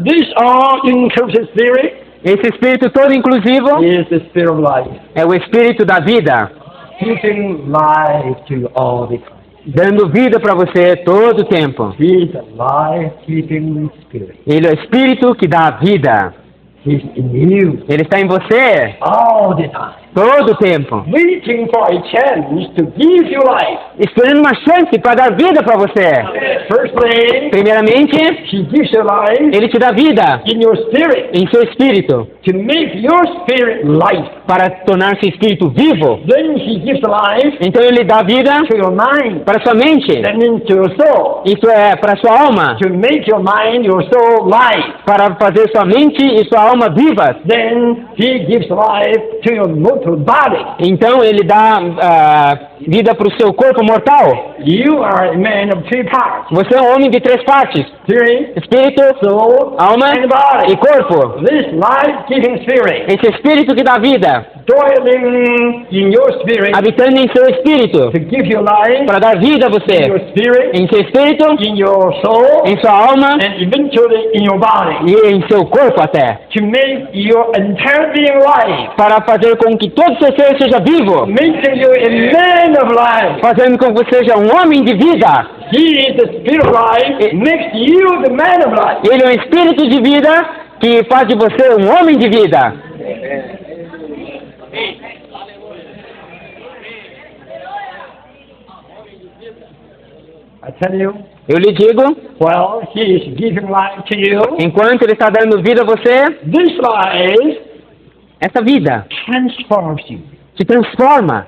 S1: This all-inclusive spirit
S2: Esse espírito todo inclusivo
S1: is the spirit of life,
S2: é o espírito da vida,
S1: giving life to all the time.
S2: dando vida para você todo o tempo.
S1: He is a life-giving spirit.
S2: Ele é o espírito que dá vida.
S1: He's in you
S2: Ele está em você
S1: all the time,
S2: todo o tempo,
S1: waiting for a chance to give you life.
S2: esperando uma chance para dar vida para você.
S1: Firstly,
S2: Primeiramente,
S1: He gives you life
S2: Ele te dá vida
S1: in your spirit
S2: em seu espírito,
S1: to make your spirit life.
S2: para tornar seu espírito vivo.
S1: Then He gives life
S2: Então Ele dá vida
S1: to your mind,
S2: para sua mente,
S1: and into your soul,
S2: isso é, para sua alma,
S1: to make your mind, your soul life.
S2: para fazer sua mente e sua alma vivas.
S1: Then He gives life to your mortal body.
S2: Então Ele dá vida para o seu corpo mortal.
S1: You are a man of three parts:
S2: Você é um homem de 3 partes:
S1: spirit,
S2: espírito,
S1: soul,
S2: alma
S1: and body.
S2: e corpo.
S1: This life-giving spirit
S2: Esse espírito que dá vida,
S1: dwelling in your spirit
S2: habitando em seu espírito,
S1: to give you life
S2: para dar vida a
S1: in your
S2: você,
S1: spirit,
S2: em seu espírito,
S1: in your soul,
S2: em sua alma
S1: and eventually in your body,
S2: e em seu corpo até,
S1: to make your entire being life,
S2: para fazer com que todo seu ser seja vivo,
S1: making you a man of life.
S2: fazendo com que você seja um homem de vida.
S1: He is the spirit of life, makes you the man of life.
S2: Ele é um espírito de vida que faz de você um homem de vida.
S1: I tell you,
S2: Eu lhe digo,
S1: well, He is giving life to you.
S2: enquanto Ele está dando vida a você,
S1: This life
S2: essa vida
S1: transforms you,
S2: te transforma,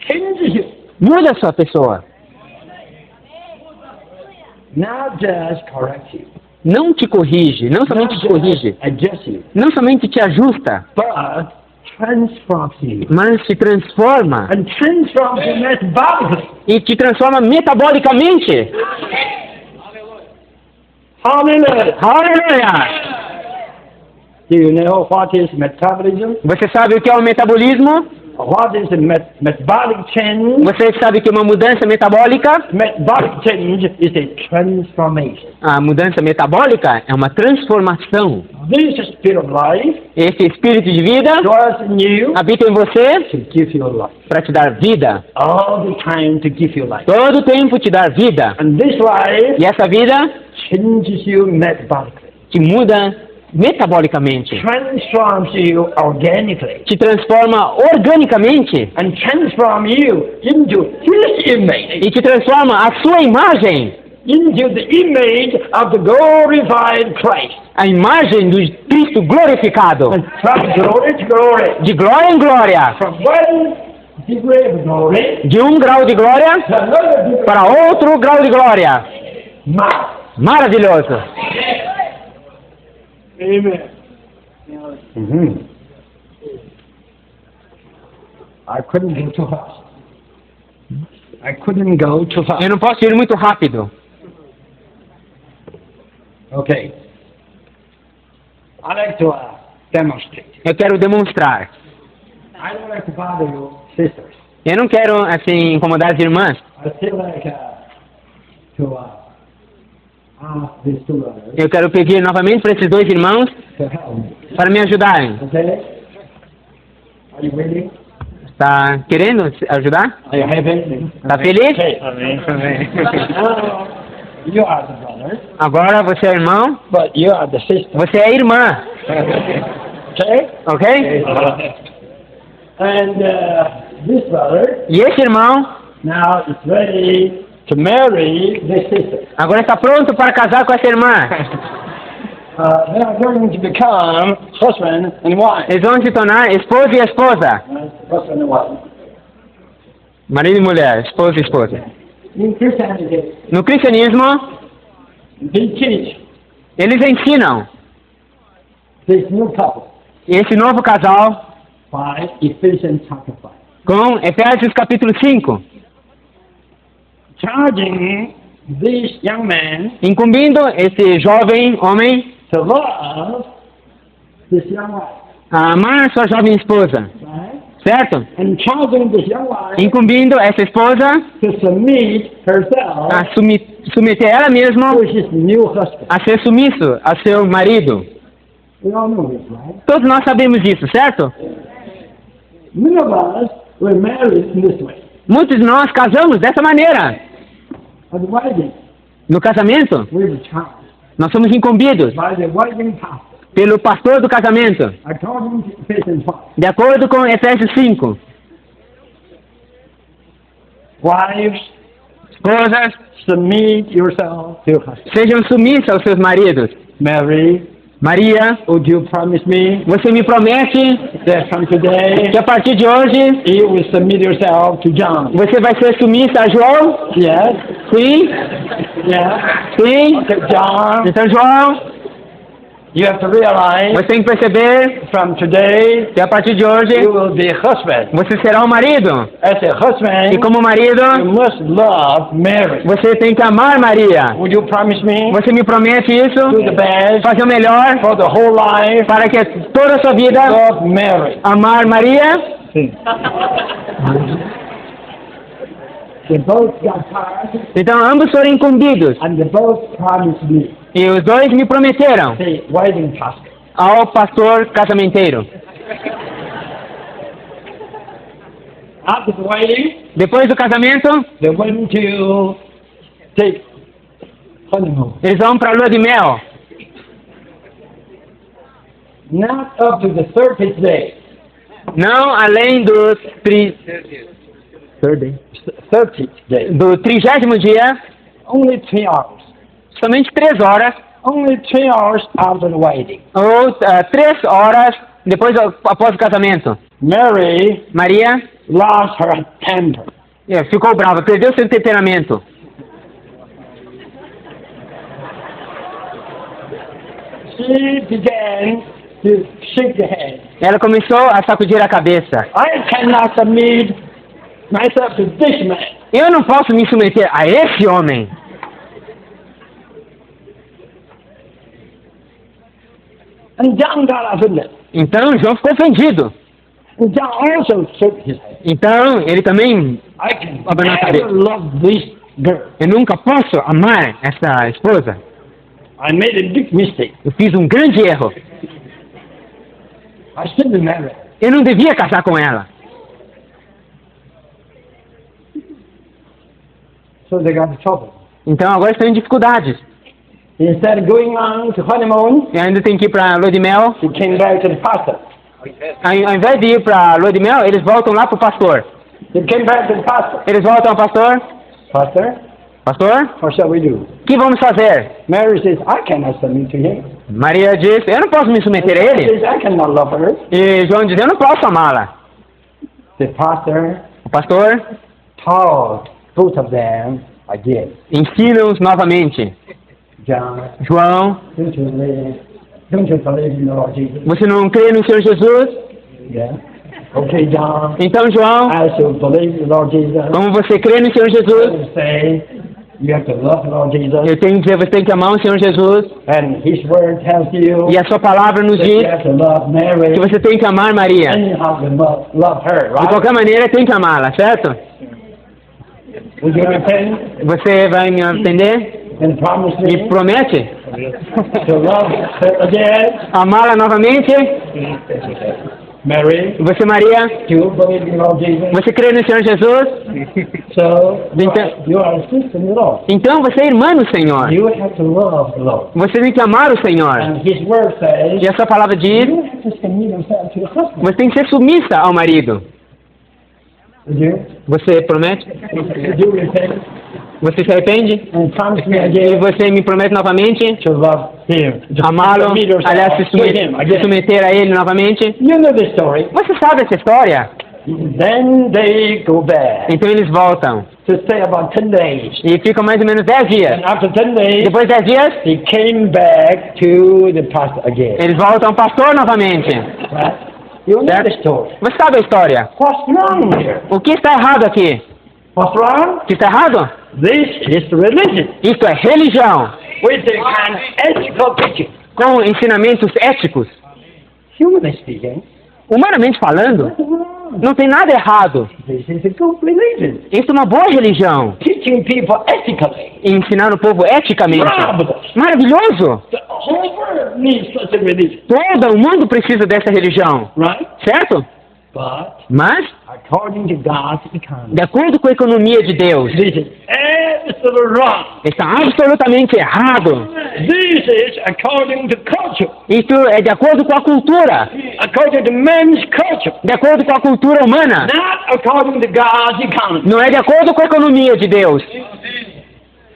S1: changes you,
S2: muda a sua pessoa.
S1: not just corrects you,
S2: Não te corrige, não
S1: not
S2: somente te
S1: just
S2: corrige,
S1: adjusts you,
S2: não somente te ajusta,
S1: but transforms you.
S2: mas te transforma
S1: And transforms you metabolically.
S2: e te transforma metabolicamente.
S1: Hallelujah.
S2: Aleluia!
S1: Do you know what is metabolism?
S2: Você sabe o que é o metabolismo?
S1: What is a metabolic change?
S2: Você sabe que uma mudança metabólica?
S1: Metabolic change is a transformation.
S2: A mudança metabólica é uma transformação.
S1: This spirit of life
S2: Esse espírito de vida
S1: dwells in you
S2: habita em você
S1: to give you life.
S2: para te dar vida.
S1: All the time to give you life.
S2: Todo o tempo te dar vida.
S1: And this life
S2: E essa vida
S1: changes you metabolically.
S2: te muda metabolicamente.
S1: Transforms you organically.
S2: Te transforma organicamente.
S1: And transform you into His image.
S2: E te transforma a sua imagem.
S1: Into the image of the glorified Christ.
S2: A imagem do Cristo glorificado.
S1: And from glory to glory.
S2: De glória em glória.
S1: From one degree of glory
S2: De um grau de glória
S1: to another degree.
S2: para outro grau de glória. Maravilhoso.
S1: Amen. I couldn't go too fast. I couldn't go too fast.
S2: Eu não posso ir muito rápido.
S1: Okay. I like to demonstrate.
S2: Eu quero demonstrar.
S1: I don't like to bother you, sisters.
S2: Eu não quero, assim, incomodar as irmãs.
S1: I still like to ask these two brothers
S2: Eu quero pedir novamente para esses 2 irmãos
S1: to help me.
S2: para me ajudarem.
S1: Okay? Are you ready?
S2: Está querendo ajudar?
S1: Are you happy?
S2: Está feliz?
S1: Okay.
S2: Amém.
S1: You are the brother,
S2: Agora você é irmão,
S1: but you are the sister.
S2: você é irmã,
S1: Okay?
S2: ok?
S1: And this brother
S2: E esse irmão
S1: now is ready to marry this sister.
S2: agora está pronto para casar com essa irmã.
S1: They are going to become husband and wife.
S2: Eles vão se tornar esposo e esposa.
S1: Husband and wife.
S2: Marido e mulher, esposo e esposa.
S1: In Christianity,
S2: No cristianismo,
S1: they teach
S2: eles ensinam
S1: this new couple
S2: esse novo casal
S1: by Ephesians chapter 5.
S2: com Efésios capítulo 5,
S1: Charging this young man
S2: incumbindo esse jovem homem
S1: to love this young wife.
S2: a amar sua jovem esposa,
S1: Right?
S2: certo?
S1: And charging this young wife
S2: Incumbindo essa esposa
S1: to submit herself
S2: a submeter ela mesma
S1: to his new husband.
S2: a ser sumiço a seu marido.
S1: We all know this, right?
S2: Todos nós sabemos isso, certo?
S1: Many of us were married in this way.
S2: Muitos de nós casamos dessa maneira.
S1: At the wedding,
S2: No casamento,
S1: we were charged
S2: nós somos incumbidos
S1: by the wedding pastor,
S2: pelo pastor do casamento,
S1: according to Ephesians 5.
S2: de acordo com Efésios 5.
S1: Wives,
S2: Esposas,
S1: submit yourself to your husband.
S2: sejam submissas aos seus maridos.
S1: Mary,
S2: Maria,
S1: would you promise me
S2: você me promete
S1: that from today
S2: que a partir de hoje
S1: you will submit yourself to John?
S2: você vai ser submissa a João?
S1: Yes?
S2: Sim?
S1: Yeah?
S2: Sim?
S1: Okay, John,
S2: Então, João,
S1: you have to realize
S2: você tem que perceber
S1: from today
S2: que a partir de hoje
S1: you will be a husband.
S2: você será um marido.
S1: As a husband,
S2: E como marido,
S1: you must love Mary.
S2: você tem que amar Maria.
S1: Would you promise me
S2: Você me promete
S1: do
S2: isso?
S1: the best
S2: Fazer o melhor
S1: for the whole life?
S2: para que toda a sua vida
S1: Love Mary.
S2: amar Maria?
S1: They both got tired
S2: Então ambos foram incumbidos.
S1: and they both promised me.
S2: E os dois me prometeram
S1: The wedding pastor.
S2: ao pastor casamenteiro.
S1: After the wedding,
S2: Depois do casamento,
S1: they went to take honeymoon.
S2: eles vão para a lua de mel.
S1: Not up to the 30th day.
S2: Não além do
S1: 30th day.
S2: do 30º dia,
S1: Only 3 hours.
S2: somente 3 horas,
S1: Only 3 hours after the wedding.
S2: ou 3 horas após o casamento.
S1: Mary
S2: Maria
S1: lost her temper.
S2: ficou brava, perdeu seu temperamento.
S1: She began to shake the head.
S2: Ela começou a sacudir a cabeça.
S1: I cannot submit myself to this man.
S2: Eu não posso me submeter a esse homem.
S1: And John got offended.
S2: Então João ficou ofendido.
S1: And John also shook his head.
S2: Então ele também,
S1: I can
S2: Abanou a
S1: never
S2: cabeça.
S1: love this girl.
S2: eu nunca posso amar essa esposa.
S1: I made a big mistake.
S2: Eu fiz um grande erro.
S1: I shouldn't marry her.
S2: Eu não devia casar com ela.
S1: So they got in trouble.
S2: Então agora estão em dificuldades.
S1: Instead of going on to honeymoon,
S2: E ainda tem que ir para a lua de mel.
S1: he came back to the pastor.
S2: Ao invés de ir para a lua de mel, eles voltam lá para o pastor.
S1: He came back to the pastor.
S2: Eles voltam ao pastor.
S1: Pastor,
S2: Pastor,
S1: what shall we do?
S2: o que vamos fazer?
S1: Mary says, I cannot submit to him.
S2: Maria diz, eu não posso me submeter a
S1: He
S2: ele.
S1: says, I cannot love her.
S2: E João diz, eu não posso amá-la.
S1: The pastor
S2: O pastor
S1: taught both of them again.
S2: ensina-os novamente.
S1: John,
S2: João,
S1: don't you believe in the Lord Jesus?
S2: você não crê no Senhor Jesus?
S1: Yeah. Okay, John,
S2: Então, João,
S1: I shall believe in the Lord Jesus.
S2: como você crê no Senhor Jesus,
S1: Say, you have to love the Lord Jesus.
S2: eu tenho que dizer, você tem que amar o Senhor Jesus.
S1: And His word tells you
S2: E a sua palavra nos
S1: that
S2: diz
S1: you have to love Mary.
S2: que você tem que amar Maria.
S1: Anyhow, you must love her,
S2: De
S1: right?
S2: qualquer maneira, tem que amá-la, certo?
S1: Would you repent
S2: Você vai me entender?
S1: and promise
S2: Me
S1: me
S2: promete
S1: to love her again?
S2: amá-la novamente?
S1: Mary,
S2: Você, Maria,
S1: do you believe in Lord Jesus?
S2: você crê no Senhor Jesus?
S1: So,
S2: Então-
S1: you are a sister in the Lord.
S2: Então você é irmã no Senhor.
S1: You have to love the Lord.
S2: Você tem que amar o Senhor.
S1: And His word says,
S2: E a sua palavra diz,
S1: you have to submit yourself to your husband.
S2: você tem que ser submissa ao marido.
S1: Would you?
S2: Você promete?
S1: Would you repent
S2: Você se arrepende?
S1: and promise me
S2: E
S1: again
S2: você me promete novamente
S1: to love Him? To
S2: amá-lo,
S1: submit yourself
S2: aliás, se
S1: to Him again.
S2: submeter a ele novamente?
S1: You know the story.
S2: Você sabe essa história?
S1: Then they go back
S2: Então eles voltam
S1: to stay about 10 days.
S2: e ficam mais ou menos 10 dias.
S1: And after 10 days,
S2: Depois de 10 dias,
S1: he came back to the pastor again.
S2: eles voltam ao pastor novamente.
S1: Right? You know the story.
S2: Você sabe a história?
S1: What's wrong here?
S2: O que está errado aqui?
S1: What's wrong?
S2: O que está errado?
S1: This is religion
S2: Isso é religião,
S1: with an ethical teaching.
S2: com ensinamentos éticos.
S1: Humanly speaking,
S2: Humanamente falando,
S1: what's wrong?
S2: não tem nada errado.
S1: This is a good religion.
S2: Isso é uma boa religião.
S1: Teaching people ethically.
S2: Ensinar o povo eticamente.
S1: Marvelous.
S2: Maravilhoso!
S1: The whole world needs such a religion.
S2: Todo o mundo precisa dessa religião,
S1: Right?
S2: certo?
S1: But
S2: Mas,
S1: according to God's economy,
S2: de acordo com a economia de Deus,
S1: this is absolutely wrong.
S2: está absolutamente errado.
S1: This is according to culture.
S2: Isso é de acordo com a cultura,
S1: According to man's culture.
S2: de acordo com a cultura humana.
S1: Not according to God's economy.
S2: Não é de acordo com a economia de Deus.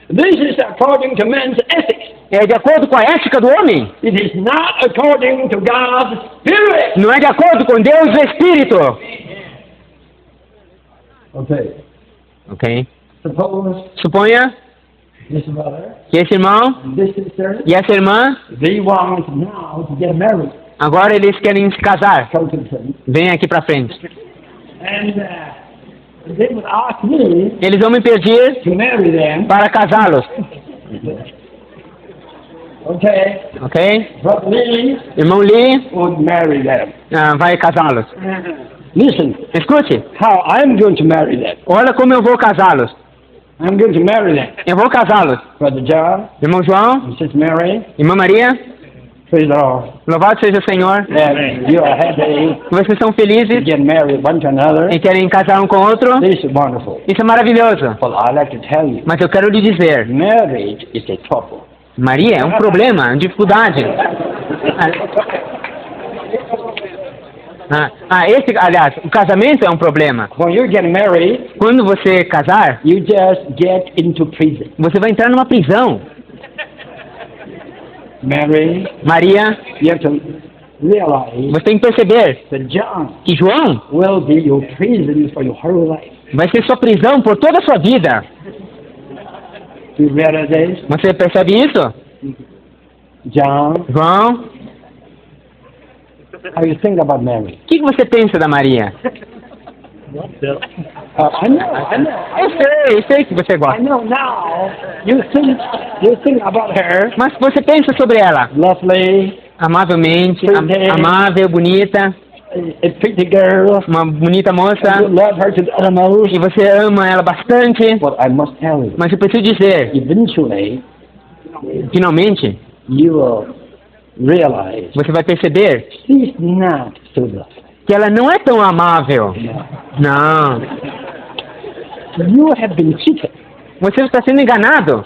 S1: This is according to man's ethics.
S2: É de acordo com a ética do homem.
S1: It is not according to God's spirit.
S2: Não é de acordo com Deus o Espírito.
S1: Okay.
S2: Ok?
S1: Suppose
S2: Suponha
S1: this brother,
S2: que esse irmão
S1: this sister,
S2: e essa irmã,
S1: they want now to get married.
S2: agora eles querem se casar.
S1: Come to the front.
S2: Vem aqui pra frente.
S1: And they would ask me
S2: Eles vão me pedir
S1: to marry them.
S2: para casá-los.
S1: Okay.
S2: Ok?
S1: But Lee
S2: Irmão Lee
S1: would marry them.
S2: vai casá-los.
S1: Listen,
S2: Escute,
S1: how I'm going to marry them.
S2: olha como eu vou casá-los.
S1: I'm going to marry them.
S2: Eu vou casá-los.
S1: Brother John,
S2: Irmão João,
S1: Sister Mary,
S2: irmã Maria,
S1: praise the Lord.
S2: louvado seja o Senhor.
S1: And you are happy
S2: Vocês são
S1: to
S2: felizes
S1: get married one to another.
S2: e querem casar um com o outro.
S1: This is wonderful.
S2: Isso é maravilhoso.
S1: Well, I'd like to tell you,
S2: Mas eu quero lhe dizer,
S1: marriage is a trouble.
S2: Maria é um problema, uma dificuldade. Aliás, o casamento é um problema.
S1: When you get married,
S2: Quando você casar,
S1: you just get into prison.
S2: você vai entrar numa prisão.
S1: Mary,
S2: Maria,
S1: you have to realize
S2: você tem que perceber
S1: that John
S2: que João
S1: will be your prison for your whole life.
S2: vai ser sua prisão por toda a sua vida.
S1: Do you realize this?
S2: Você percebe isso?
S1: John,
S2: João,
S1: how you think about Mary?
S2: o que você pensa da Maria?
S1: I know.
S2: Eu sei que você
S1: I
S2: gosta.
S1: know now. You think about her.
S2: Mas você pensa sobre ela
S1: Lovely,
S2: amavelmente, amável, bonita,
S1: a pretty girl.
S2: uma bonita
S1: You
S2: moça,
S1: love her to the uttermost.
S2: e você ama ela bastante.
S1: But I must tell you,
S2: Mas eu preciso dizer,
S1: eventually
S2: finalmente,
S1: you will realize
S2: você vai perceber
S1: she's not so lovely.
S2: que ela não é tão amável. Não.
S1: You have been cheated.
S2: Você está sendo enganado.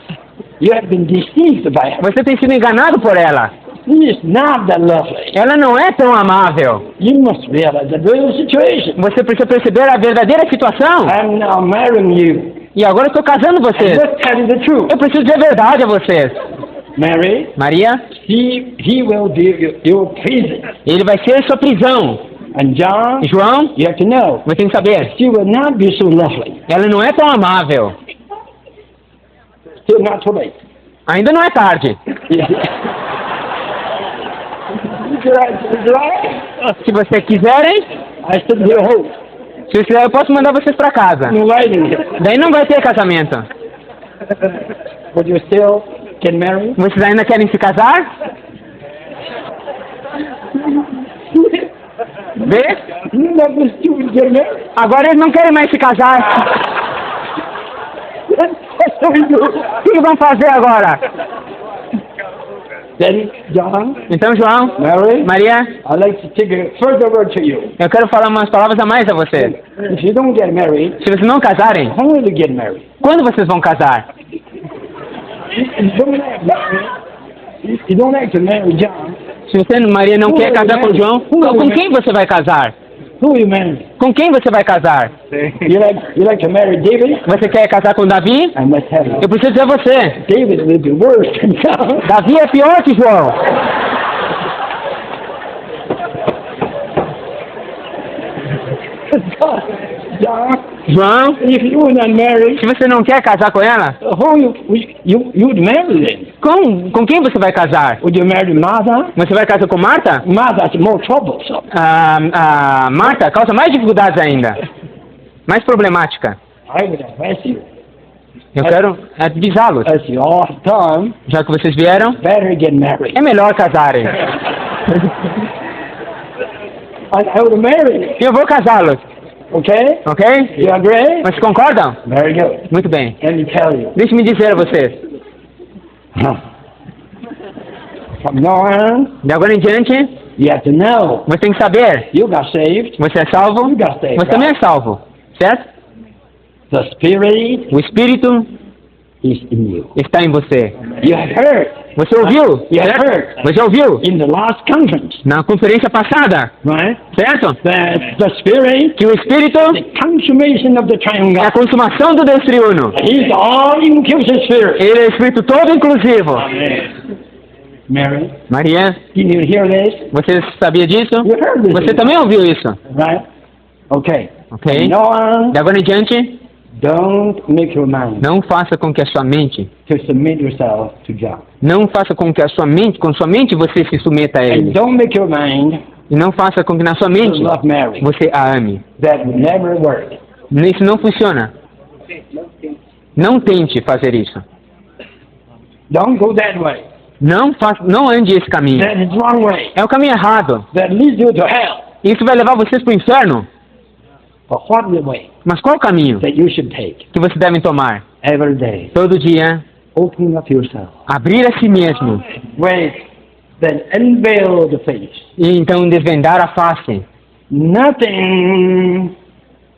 S1: You have been deceived by her.
S2: Você tem sido enganado por ela.
S1: She is not that lovely.
S2: Ela não é tão amável.
S1: You must realize the real situation.
S2: Você precisa perceber a verdadeira situação.
S1: I'm now marrying you.
S2: E agora eu estou casando
S1: I'm
S2: vocês.
S1: just telling the truth.
S2: Eu preciso dizer a verdade a vocês.
S1: Mary,
S2: Maria,
S1: he will be your prison.
S2: ele vai ser sua prisão.
S1: And John,
S2: E João,
S1: you have to know,
S2: você tem que saber,
S1: she will not be so lovely.
S2: ela não é tão amável.
S1: Still not too late.
S2: Ainda não é tarde. Se vocês quiserem,
S1: I stood here home.
S2: se vocês quiserem, eu posso mandar vocês para casa.
S1: No writing.
S2: Daí não vai ter casamento.
S1: Would you still get married?
S2: Vocês ainda querem se casar? Vê?
S1: Not the student get married.
S2: Agora eles não querem mais se casar. O que vão fazer agora?
S1: Then, John,
S2: Então, João,
S1: Mary,
S2: Maria,
S1: I'd like to take a further word to you.
S2: eu quero falar umas palavras a mais a você.
S1: If you don't get married,
S2: Se vocês não casarem,
S1: when will you get married?
S2: quando vocês vão casar?
S1: You don't like to marry John.
S2: Se você, Maria, não quer casar com João, com quem você vai casar?
S1: Who you marry?
S2: Com quem você vai casar?
S1: You like to marry David?
S2: Você quer casar com Davi?
S1: I must tell you,
S2: Eu preciso dizer a você,
S1: David will be worse than John.
S2: Davi é pior que João.
S1: John,
S2: João,
S1: if you were not married,
S2: se você não quer casar com ela,
S1: who you'd marry then?
S2: com quem você vai casar?
S1: Would you marry Martha?
S2: Você vai casar com Marta?
S1: Martha's more troublesome.
S2: Marta causa mais dificuldades ainda. Mais problemática.
S1: I would advise you,
S2: Eu quero avisá-los.
S1: as you all have done,
S2: Já que vocês vieram,
S1: better get married.
S2: é melhor casarem.
S1: I would marry you.
S2: Eu vou casá-los,
S1: Okay?
S2: ok?
S1: You agree?
S2: Mas concordam?
S1: Very good.
S2: Muito bem.
S1: Let me tell you.
S2: Deixe-me dizer a vocês.
S1: From now on,
S2: De agora em diante,
S1: you have to know
S2: você tem que saber.
S1: you got saved.
S2: Você é salvo,
S1: You got saved.
S2: você também é salvo. Certo?
S1: The Spirit
S2: O Espírito
S1: is in you.
S2: está em você.
S1: You have heard
S2: Você ouviu?
S1: You have
S2: Certo?
S1: heard.
S2: Você ouviu?
S1: in the last conference,
S2: Na conferência passada,
S1: right?
S2: certo?
S1: That the Spirit,
S2: Que o Espírito
S1: the consummation of the triune
S2: é a
S1: God.
S2: consumação do Deus triuno.
S1: He's the all-inclusive Spirit.
S2: Ele é o Espírito todo inclusivo.
S1: Mary,
S2: Maria,
S1: did you hear this?
S2: você sabia disso?
S1: You heard this,
S2: Você também ouviu isso,
S1: right? Okay.
S2: ok?
S1: From now on,
S2: De agora em diante,
S1: don't make your mind
S2: não faça com que a sua mente,
S1: to submit yourself to God.
S2: não faça com que a sua mente, com sua mente você se submeta a
S1: And
S2: Ele.
S1: don't make your mind
S2: E não faça com que na sua
S1: to
S2: mente
S1: love Mary.
S2: você a ame.
S1: That will never work.
S2: Isso não funciona. Não tente fazer isso.
S1: Don't go that way.
S2: Não ande esse caminho.
S1: That is wrong way.
S2: É o caminho errado.
S1: That leads you to hell.
S2: Isso vai levar vocês para o inferno.
S1: But what the way
S2: Mas qual o caminho
S1: that you should take
S2: que vocês devem tomar?
S1: every day?
S2: Todo dia,
S1: Open up yourself.
S2: abrir a si mesmo.
S1: Wait. Then unveil the face.
S2: E então desvendar a face.
S1: Nothing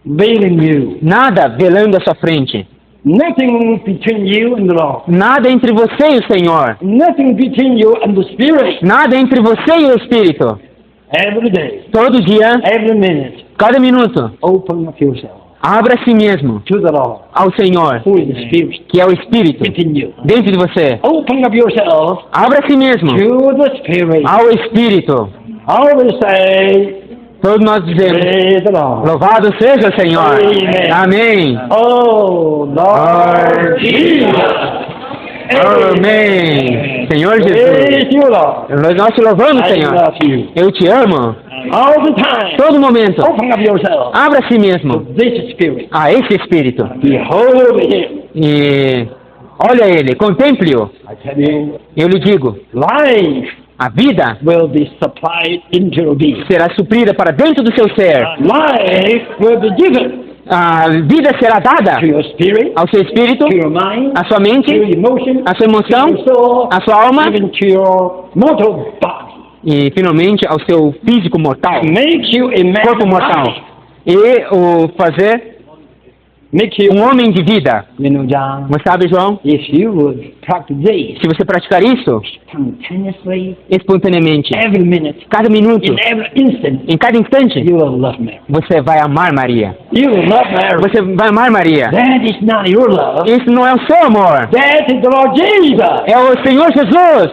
S1: veiling you.
S2: Nada velando a sua frente.
S1: Nothing between you and the Lord.
S2: Nada entre você e o Senhor.
S1: Nothing between you and the Spirit.
S2: Nada entre você e o Espírito.
S1: Every day,
S2: Todo dia,
S1: every minute,
S2: cada minuto,
S1: open up yourself
S2: abra a si mesmo
S1: to the Lord,
S2: ao Senhor,
S1: who is the Spirit
S2: que é o Espírito,
S1: within you.
S2: dentro de você.
S1: Open up yourself
S2: Abra a si mesmo
S1: to the Spirit.
S2: ao Espírito.
S1: Always say,
S2: Todos nós dizemos,
S1: praise the Lord.
S2: louvado seja o Senhor.
S1: Amen.
S2: Amém.
S1: Oh, Lord Jesus.
S2: Amém. Senhor Jesus,
S1: Praise you, Lord.
S2: nós te louvamos,
S1: I
S2: Senhor.
S1: love you.
S2: Eu te amo.
S1: All the time.
S2: Todo momento.
S1: Open up yourself
S2: Abra a si
S1: to
S2: mesmo
S1: this Spirit.
S2: a esse Espírito.
S1: Behold Him.
S2: E olha ele, contemple-o.
S1: I tell you,
S2: Eu lhe digo,
S1: life
S2: a vida
S1: will be supplied into your being.
S2: será suprida para dentro do seu ser.
S1: Life will be given
S2: A vida será dada
S1: to your spirit,
S2: ao seu espírito,
S1: to your mind,
S2: à sua
S1: to your
S2: mente,
S1: emotion,
S2: à sua
S1: to
S2: emoção,
S1: your soul,
S2: à sua alma
S1: even to your mortal body.
S2: e finalmente ao seu físico mortal,
S1: Make you a man
S2: corpo
S1: of
S2: mortal.
S1: life.
S2: E o fazer
S1: Make you,
S2: homem de vida.
S1: you know, John,
S2: Mas sabe, João,
S1: if you would practice this
S2: se você praticar isso
S1: spontaneously,
S2: espontaneamente,
S1: every minute,
S2: cada minuto,
S1: in every instant,
S2: em cada instante,
S1: you will love Mary.
S2: você vai amar Maria.
S1: You will love Mary.
S2: Você vai amar Maria.
S1: That is not your love.
S2: Isso não é o seu amor.
S1: That is the Lord Jesus.
S2: É o Senhor Jesus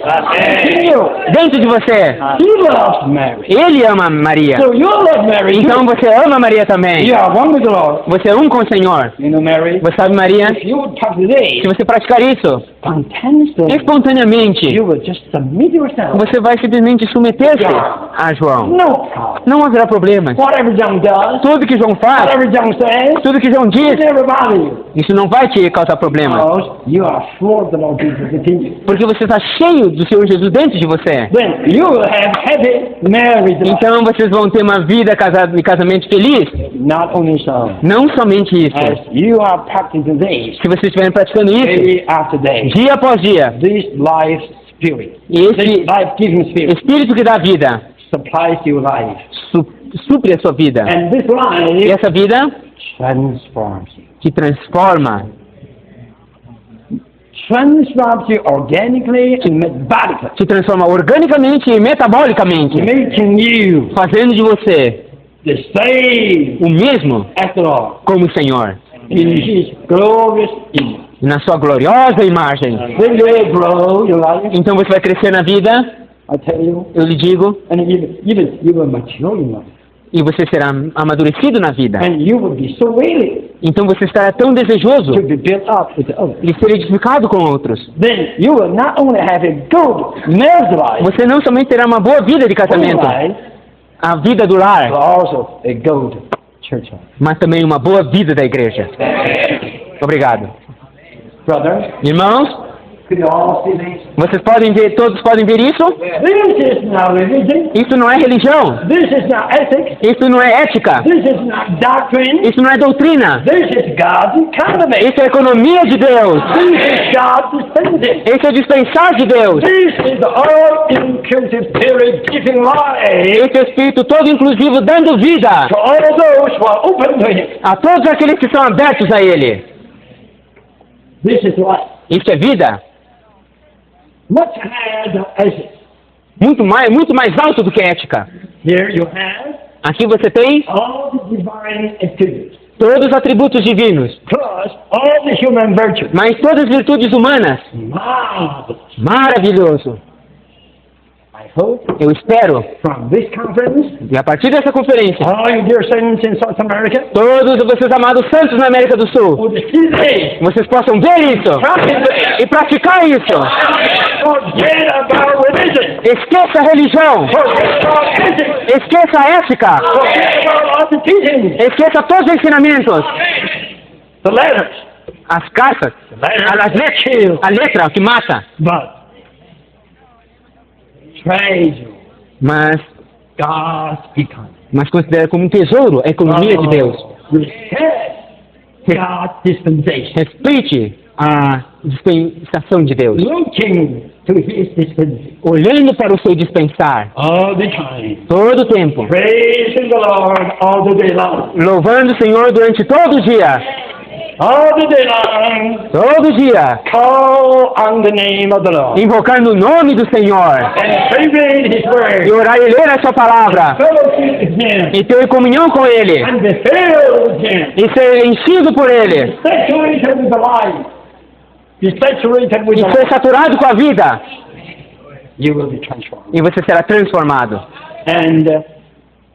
S1: In you.
S2: dentro de você.
S1: He loves Mary.
S2: Ele ama Maria.
S1: So you love Mary.
S2: Então
S1: too.
S2: você ama Maria também.
S1: You are one with the Lord.
S2: Você é um com o Senhor.
S1: You know, Mary,
S2: Você sabe, Maria,
S1: if you would practice this
S2: se você praticar isso
S1: spontaneously,
S2: espontaneamente,
S1: you will just submit yourself.
S2: você vai simplesmente submeter-se a João.
S1: No problem.
S2: Não haverá problemas.
S1: Whatever John does,
S2: Tudo que João faz,
S1: whatever John says,
S2: tudo que João diz,
S1: it never bother you.
S2: isso não vai te causar problemas.
S1: Because you are full of the Lord Jesus within you.
S2: Porque você está cheio do Senhor Jesus dentro de você.
S1: Then you will have happy marriage life.
S2: Então vocês vão ter uma vida de casamento feliz.
S1: Not only so,
S2: Não somente isso.
S1: as you are practicing this
S2: Se vocês estiverem praticando isso,
S1: day after day,
S2: dia após dia,
S1: this life Spirit.
S2: E
S1: This
S2: esse
S1: life-giving Spirit
S2: Espírito que dá vida
S1: supplies your life.
S2: supre a sua vida.
S1: And this
S2: E
S1: life
S2: essa vida
S1: transforms you.
S2: te transforma.
S1: Transforms you organically and metabolically.
S2: Te transforma organicamente e metabolicamente.
S1: Making you
S2: Fazendo de você
S1: the same
S2: o mesmo
S1: as the Lord
S2: como o Senhor.
S1: in His glorious image.
S2: Na sua gloriosa imagem.
S1: When you grow your life,
S2: Então você vai crescer na vida,
S1: I tell you,
S2: eu lhe digo,
S1: and even you will mature in life.
S2: e você será amadurecido na vida.
S1: And you will be so willing
S2: Então você estará tão desejoso
S1: to be built up with others.
S2: de ser edificado com outros.
S1: Then you will not only have a good marriage life,
S2: Você não somente terá uma boa vida de
S1: home
S2: casamento,
S1: life,
S2: a vida do
S1: but
S2: lar,
S1: also a good church life.
S2: mas também uma boa vida da igreja. Obrigado.
S1: Brothers,
S2: Irmãos,
S1: could you all see this?
S2: vocês podem ver, todos podem ver isso?
S1: This is not religion.
S2: Isso não é religião.
S1: This is not ethics.
S2: Isso não é ética.
S1: This is not doctrine.
S2: Isso não é doutrina.
S1: This is God's economy.
S2: Isso é a economia de Deus.
S1: This is God's dispensing.
S2: Esse é o dispensar de Deus.
S1: This is the all-inclusive spirit giving life
S2: Esse é o Espírito todo inclusivo dando vida
S1: to all those who are open to Him.
S2: a todos aqueles que são abertos a Ele.
S1: This is life.
S2: Isso é vida.
S1: Much higher than ethics.
S2: Muito mais alto do que ética.
S1: Here you have
S2: Aqui você tem
S1: all the divine activities,
S2: todos os atributos divinos,
S1: plus all the human virtues.
S2: mas todas as virtudes humanas.
S1: Marvelous.
S2: Maravilhoso.
S1: I hope
S2: Eu espero,
S1: from this conference,
S2: e a partir dessa conferência,
S1: all you dear saints in South America
S2: todos vocês amados santos na América do Sul,
S1: would see this,
S2: vocês possam ver isso
S1: practice
S2: e praticar isso.
S1: it, forget about religion,
S2: Esqueça a religião,
S1: forget about ethics,
S2: esqueça a ética,
S1: forget about all the teachings,
S2: esqueça todos os ensinamentos,
S1: the letters,
S2: as cartas, a letra que mata,
S1: but treasure
S2: mas
S1: God's economy.
S2: considera como um tesouro a economia de Deus.
S1: Respect God's dispensation.
S2: Respeite a dispensação de Deus,
S1: Looking to His dispensation
S2: olhando para o seu dispensar
S1: all the time.
S2: todo o tempo,
S1: Praising the Lord all the day long.
S2: louvando o Senhor durante todo o dia,
S1: All the day long.
S2: todo dia,
S1: Call on the name of the Lord.
S2: invocando o nome do Senhor,
S1: And read His
S2: e
S1: word.
S2: orar e ler a sua palavra,
S1: Fellowship with Him.
S2: e ter comunhão com Ele,
S1: And be filled with Him.
S2: e ser enchido por Ele,
S1: Saturated with the life. Be saturated with
S2: e
S1: the
S2: ser
S1: life.
S2: saturado com a vida,
S1: You will be transformed.
S2: e você será transformado.
S1: And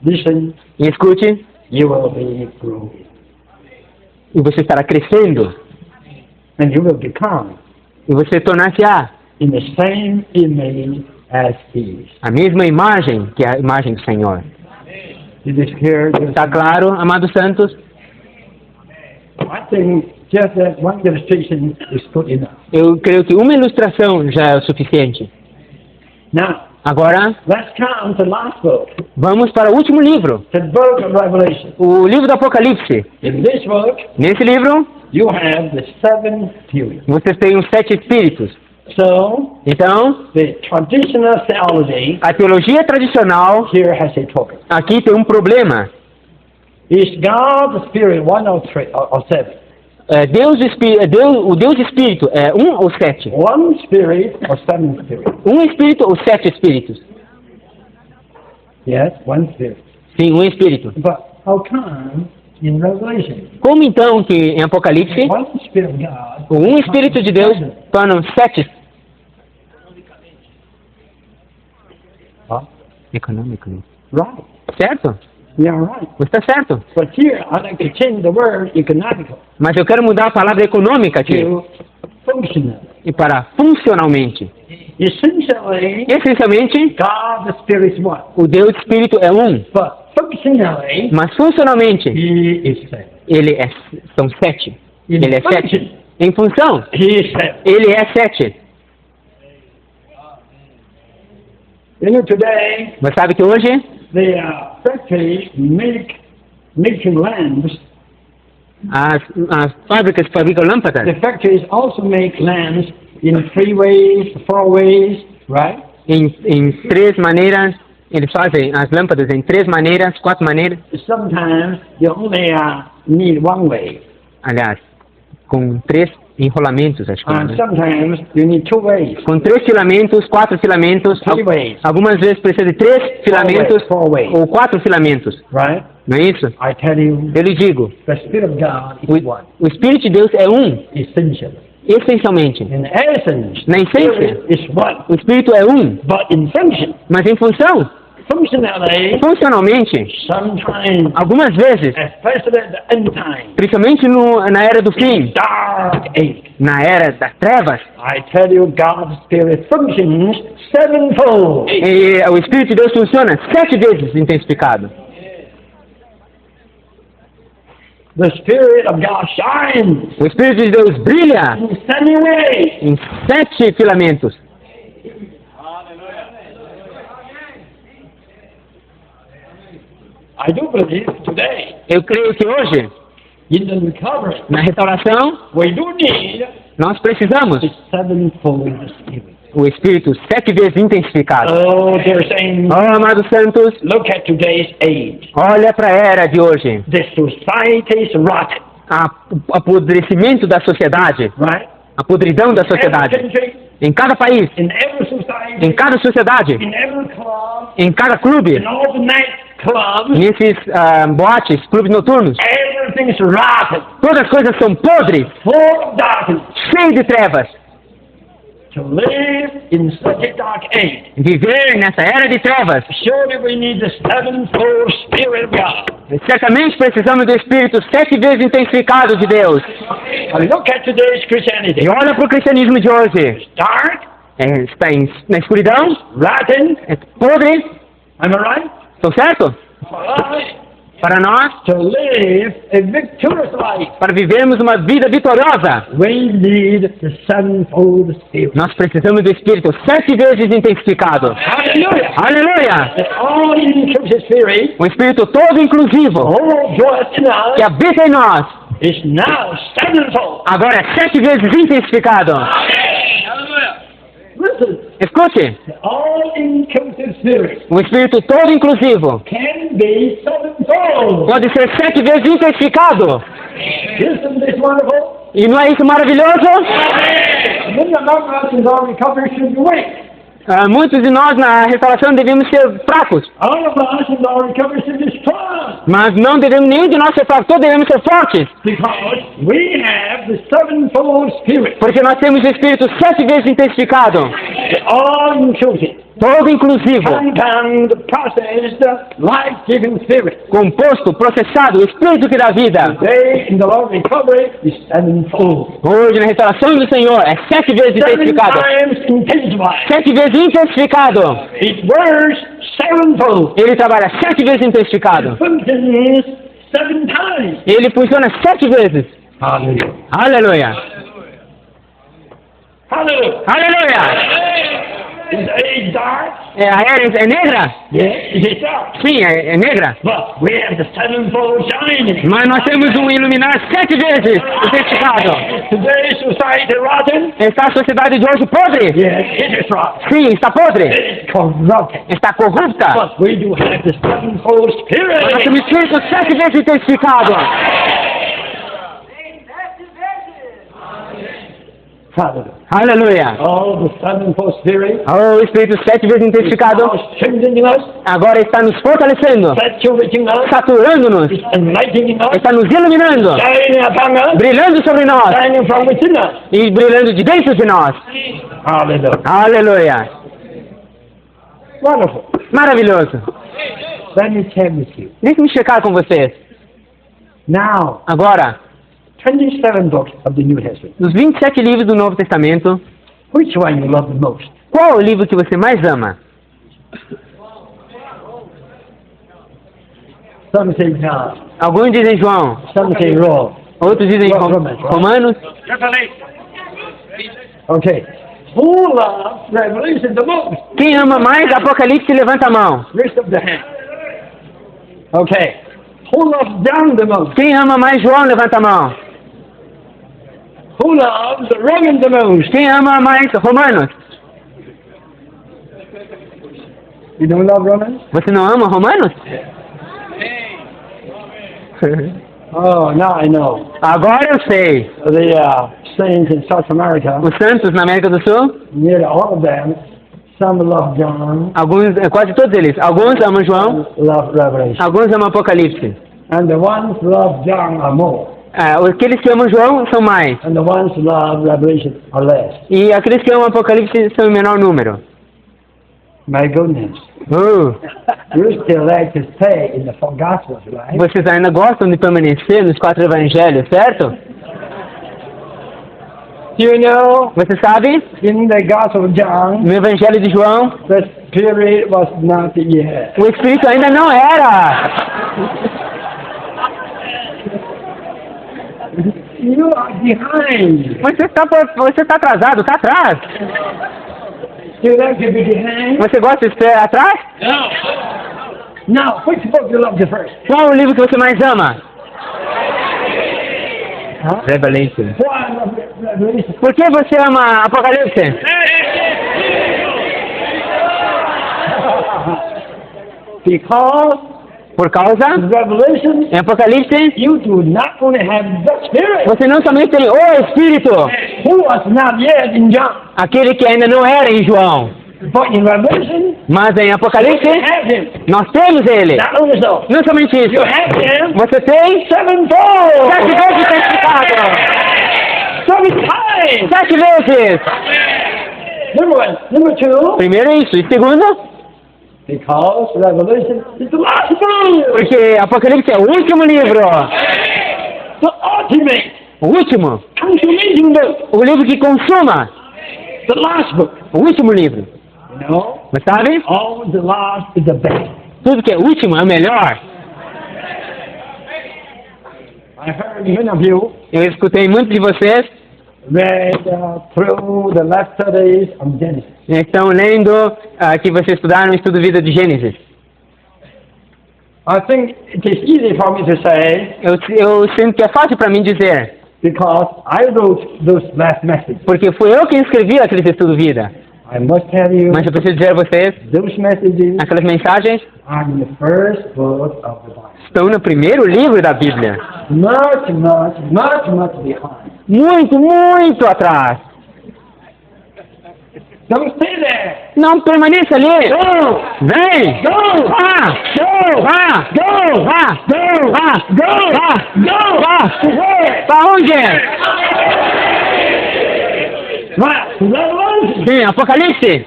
S1: listen,
S2: E escute,
S1: you will be growing.
S2: e você estará crescendo,
S1: And you will become
S2: e você tornar-se-á
S1: in the same image as He is.
S2: a mesma imagem que a imagem do Senhor.
S1: It is here.
S2: Está claro, amados santos?
S1: I think just that one illustration is good enough.
S2: Eu creio que uma ilustração já é o suficiente.
S1: Now,
S2: Agora,
S1: let's come to the last book,
S2: vamos para o último livro,
S1: the book of Revelation.
S2: o livro do Apocalipse.
S1: In this book,
S2: Nesse livro,
S1: you have the seven spirits.
S2: vocês têm os 7 espíritos.
S1: So,
S2: Então,
S1: the traditional theology
S2: a teologia tradicional
S1: here has a topic.
S2: aqui tem um problema.
S1: Is God the Spirit one or three or seven?
S2: O Deus Espírito é 1 ou 7?
S1: One Spirit or seven spirits?
S2: Um Espírito ou 7 Espíritos?
S1: Yes, one Spirit.
S2: Sim, um Espírito.
S1: But how come in Revelation,
S2: Como então que em Apocalipse,
S1: one Spirit of God,
S2: o um Espírito de Deus torna 7?
S1: Huh?
S2: Economically.
S1: Right.
S2: Certo?
S1: Yeah, right.
S2: Você está certo.
S1: But here, I'd like to change the word economical
S2: Mas eu quero mudar a palavra econômica aqui
S1: to functional.
S2: e para funcionalmente.
S1: Essentially,
S2: Essencialmente,
S1: God the Spirit is one.
S2: o Deus Espírito é um,
S1: But functionally,
S2: mas funcionalmente
S1: He is seven.
S2: são 7.
S1: In
S2: Ele é 7.
S1: function,
S2: Em função,
S1: He is seven.
S2: ele é 7.
S1: You know, today,
S2: Mas sabe que hoje
S1: the factories making lamps.
S2: as fábricas que fabricam lâmpadas,
S1: The factories also make lamps in 3 ways, 4 ways, right?
S2: Em 3 maneiras, eles fazem as lâmpadas em 3 maneiras, 4 maneiras.
S1: Sometimes you only need one way,
S2: Aliás, com 3 enrolamentos, acho que é,
S1: and
S2: né?
S1: sometimes you need 2 ways.
S2: Com 3 filamentos, 4 filamentos,
S1: 3 ways,
S2: algumas vezes precisa de 3 filamentos
S1: 4 ways,
S2: ou 4 filamentos,
S1: right?
S2: não é isso?
S1: I tell you,
S2: Eu lhe digo,
S1: the Spirit of God is one,
S2: o Espírito de Deus é um,
S1: essential.
S2: essencialmente.
S1: In essence,
S2: Na essência,
S1: Spirit is one,
S2: o Espírito é um,
S1: but in function,
S2: mas em função,
S1: functionality,
S2: funcionalmente,
S1: sometimes,
S2: algumas vezes,
S1: especially at the end time,
S2: principalmente na era do fim,
S1: dark age,
S2: na era das trevas,
S1: I tell you, God's Spirit functions sevenfold.
S2: e o Espírito de Deus funciona 7 vezes intensificado.
S1: The Spirit of God shines
S2: O Espírito de Deus brilha
S1: in 7 ways.
S2: em 7 filamentos.
S1: I do believe today,
S2: Eu creio que hoje,
S1: in the recovery,
S2: na restauração,
S1: we do need
S2: nós precisamos
S1: the sevenfold Spirit.
S2: o Espírito 7 vezes intensificado.
S1: Oh, dear saints,
S2: Oh, amados santos,
S1: look at today's age.
S2: olha para a era de hoje.
S1: The society is rotten,
S2: O apodrecimento da sociedade,
S1: right?
S2: a podridão da
S1: Every
S2: sociedade.
S1: country,
S2: Em cada país,
S1: in every society,
S2: em cada sociedade,
S1: in every club,
S2: em cada clube,
S1: in all the night clubs,
S2: nesses boates, clubes noturnos,
S1: everything is rotten,
S2: todas as coisas são podres,
S1: full of darkness.
S2: cheias de trevas.
S1: To live in such a dark age,
S2: Viver nessa era de trevas,
S1: surely we need the sevenfold Spirit of God.
S2: certamente precisamos do Espírito 7 vezes intensificado de Deus.
S1: I look at today's Christianity.
S2: E olha para o cristianismo de hoje.
S1: Dark,
S2: Está na escuridão,
S1: rotten,
S2: é podre,
S1: am I right?
S2: estou certo?
S1: For us
S2: Para nós,
S1: to live a victorious life,
S2: para vivermos uma vida vitoriosa,
S1: we need the sevenfold Spirit.
S2: nós precisamos do Espírito 7 vezes intensificado.
S1: Hallelujah!
S2: Aleluia!
S1: The all-inclusive Spirit,
S2: Um Espírito todo inclusivo
S1: all dwells in us,
S2: que habita em nós,
S1: is now sevenfold.
S2: agora é 7 vezes intensificado.
S1: Listen,
S2: Escute,
S1: the all-inclusive Spirit
S2: um Espírito todo inclusivo
S1: can be sevenfold.
S2: pode ser 7 vezes intensificado.
S1: Isn't this wonderful?
S2: E não é isso maravilhoso?
S1: Many among us in our recovery should be weak.
S2: Muitos de nós na restauração devemos ser fracos,
S1: All of us in our recovery should be strong.
S2: mas não devemos, nenhum de nós ser fracos, todos devemos ser fortes,
S1: Because we have the sevenfold Spirit,
S2: porque nós temos o Espírito 7 vezes intensificado,
S1: the all-inclusive,
S2: todo inclusivo,
S1: compound, processed, life-giving Spirit.
S2: composto, processado, o Espírito que dá vida.
S1: Today, in the Lord recovery, is sevenfold.
S2: Hoje na restauração do Senhor é 7 vezes
S1: 7
S2: intensificado,
S1: times intensified.
S2: 7 vezes intensificado.
S1: It works sevenfold.
S2: Ele trabalha 7 vezes intensificado.
S1: Functions 7 times.
S2: Ele funciona 7 vezes.
S1: Hallelujah.
S2: Aleluia!
S1: Hallelujah.
S2: Aleluia!
S1: Is it dark?
S2: A era é negra?
S1: Yes, it is dark.
S2: Sim, é negra.
S1: But we have the sevenfold shining.
S2: Mas nós temos um iluminar 7 vezes intensificado.
S1: Today's society rotten?
S2: Está a sociedade de hoje podre?
S1: Yes, it is rotten.
S2: Sim, está podre.
S1: It is corrupted.
S2: Está corrupta.
S1: But we do have the sevenfold
S2: Nós
S1: spirit.
S2: temos Espírito 7 vezes intensificado.
S1: Hallelujah.
S2: Aleluia!
S1: Oh, the sevenfold spirit.
S2: O Espírito 7 vezes intensificado
S1: Now strengthening us,
S2: agora está nos fortalecendo,
S1: saturating us,
S2: saturando-nos,
S1: is enlightening us,
S2: está nos iluminando,
S1: shining upon us,
S2: brilhando sobre nós
S1: shining from within us.
S2: e brilhando de dentro de nós.
S1: Hallelujah.
S2: Aleluia!
S1: Wonderful.
S2: Maravilhoso!
S1: Let me check with you.
S2: Deixe-me checar com vocês.
S1: Now,
S2: Agora,
S1: 27 books of the New Testament.
S2: dos 27 livros do Novo Testamento,
S1: Which one you love the most?
S2: qual é o livro que você mais ama?
S1: Some say John,
S2: Alguns dizem João,
S1: some say Rome.
S2: outros dizem Romanos.
S1: Okay. Who loves Revelation the most?
S2: Quem ama mais Apocalipse, levanta a mão.
S1: Raise up the hand. Okay. Who loves John the most?
S2: Quem ama mais João, levanta a mão.
S1: Who loves Romans the most?
S2: Quem ama mais Romanos?
S1: You don't love Romans?
S2: Você não ama Romanos?
S1: Oh, now I know.
S2: Agora eu sei.
S1: The saints in South America,
S2: Os santos na América do Sul,
S1: nearly all of them, some love John,
S2: alguns, quase todos eles, alguns amam João,
S1: love Revelation.
S2: alguns amam Apocalipse.
S1: And the ones who love John are more.
S2: Aqueles que amam João são mais.
S1: And the ones who love Revelation are less.
S2: E aqueles que amam Apocalipse são em menor número.
S1: My goodness. You still like to stay in the four Gospels, right?
S2: Vocês ainda gostam de permanecer nos 4 evangelhos, certo?
S1: You know,
S2: Você sabe,
S1: in the Gospel of John,
S2: no evangelho de João,
S1: the Spirit was not yet.
S2: o Espírito ainda não era.
S1: You are behind.
S2: Você tá atrasado, tá atrás.
S1: You like to be behind?
S2: Você gosta de estar atrás?
S1: Now, which book you love the first?
S2: Qual o livro que você mais ama?
S1: Huh?
S2: Revelation.
S1: Why love Revelation?
S2: Por que você ama Apocalipse?
S1: Because
S2: Por causa,
S1: in Revelation,
S2: em Apocalipse,
S1: you do not only have the Spirit,
S2: você não somente tem o Espírito,
S1: who was not yet in John,
S2: aquele que ainda não era em João,
S1: but in Revelation,
S2: mas em
S1: you
S2: Apocalipse,
S1: have him.
S2: nós temos ele.
S1: Not only so,
S2: Não somente isso,
S1: you have him
S2: você tem
S1: sevenfold,
S2: 7 vezes testificado.
S1: 7 times.
S2: 7 vezes.
S1: Number one. Number two,
S2: Primeiro isso. E segundo,
S1: because Revelation is the last book,
S2: porque Apocalipse é o último livro.
S1: the ultimate
S2: O último.
S1: consummating book,
S2: O livro que consuma.
S1: the last book.
S2: O último livro.
S1: You know,
S2: Mas sabe?
S1: all the last is the best.
S2: Tudo que é último é o melhor.
S1: I heard many of you
S2: Eu escutei muitos de vocês
S1: read through the last studies on Genesis.
S2: estão lendo que vocês estudaram o estudo vida de Gênesis.
S1: I think it is easy for me to say
S2: Eu sinto que é fácil para mim dizer,
S1: because I wrote those last messages.
S2: porque fui eu quem escrevi aquele estudo vida.
S1: I must tell you,
S2: Mas eu preciso dizer a vocês,
S1: those messages
S2: aquelas mensagens
S1: are in the first book of the Bible.
S2: estão no primeiro livro da Bíblia.
S1: Much behind.
S2: Muito, muito atrás.
S1: Don't stay there.
S2: Não permaneça ali.
S1: Go!
S2: Vem!
S1: Go!
S2: Vá!
S1: Go!
S2: Vá!
S1: Go!
S2: Vá!
S1: Go!
S2: Vá!
S1: Go!
S2: Vá!
S1: Go!
S2: Vá!
S1: Where?
S2: Para onde?
S1: What? Revelation?
S2: Sim, Apocalipse.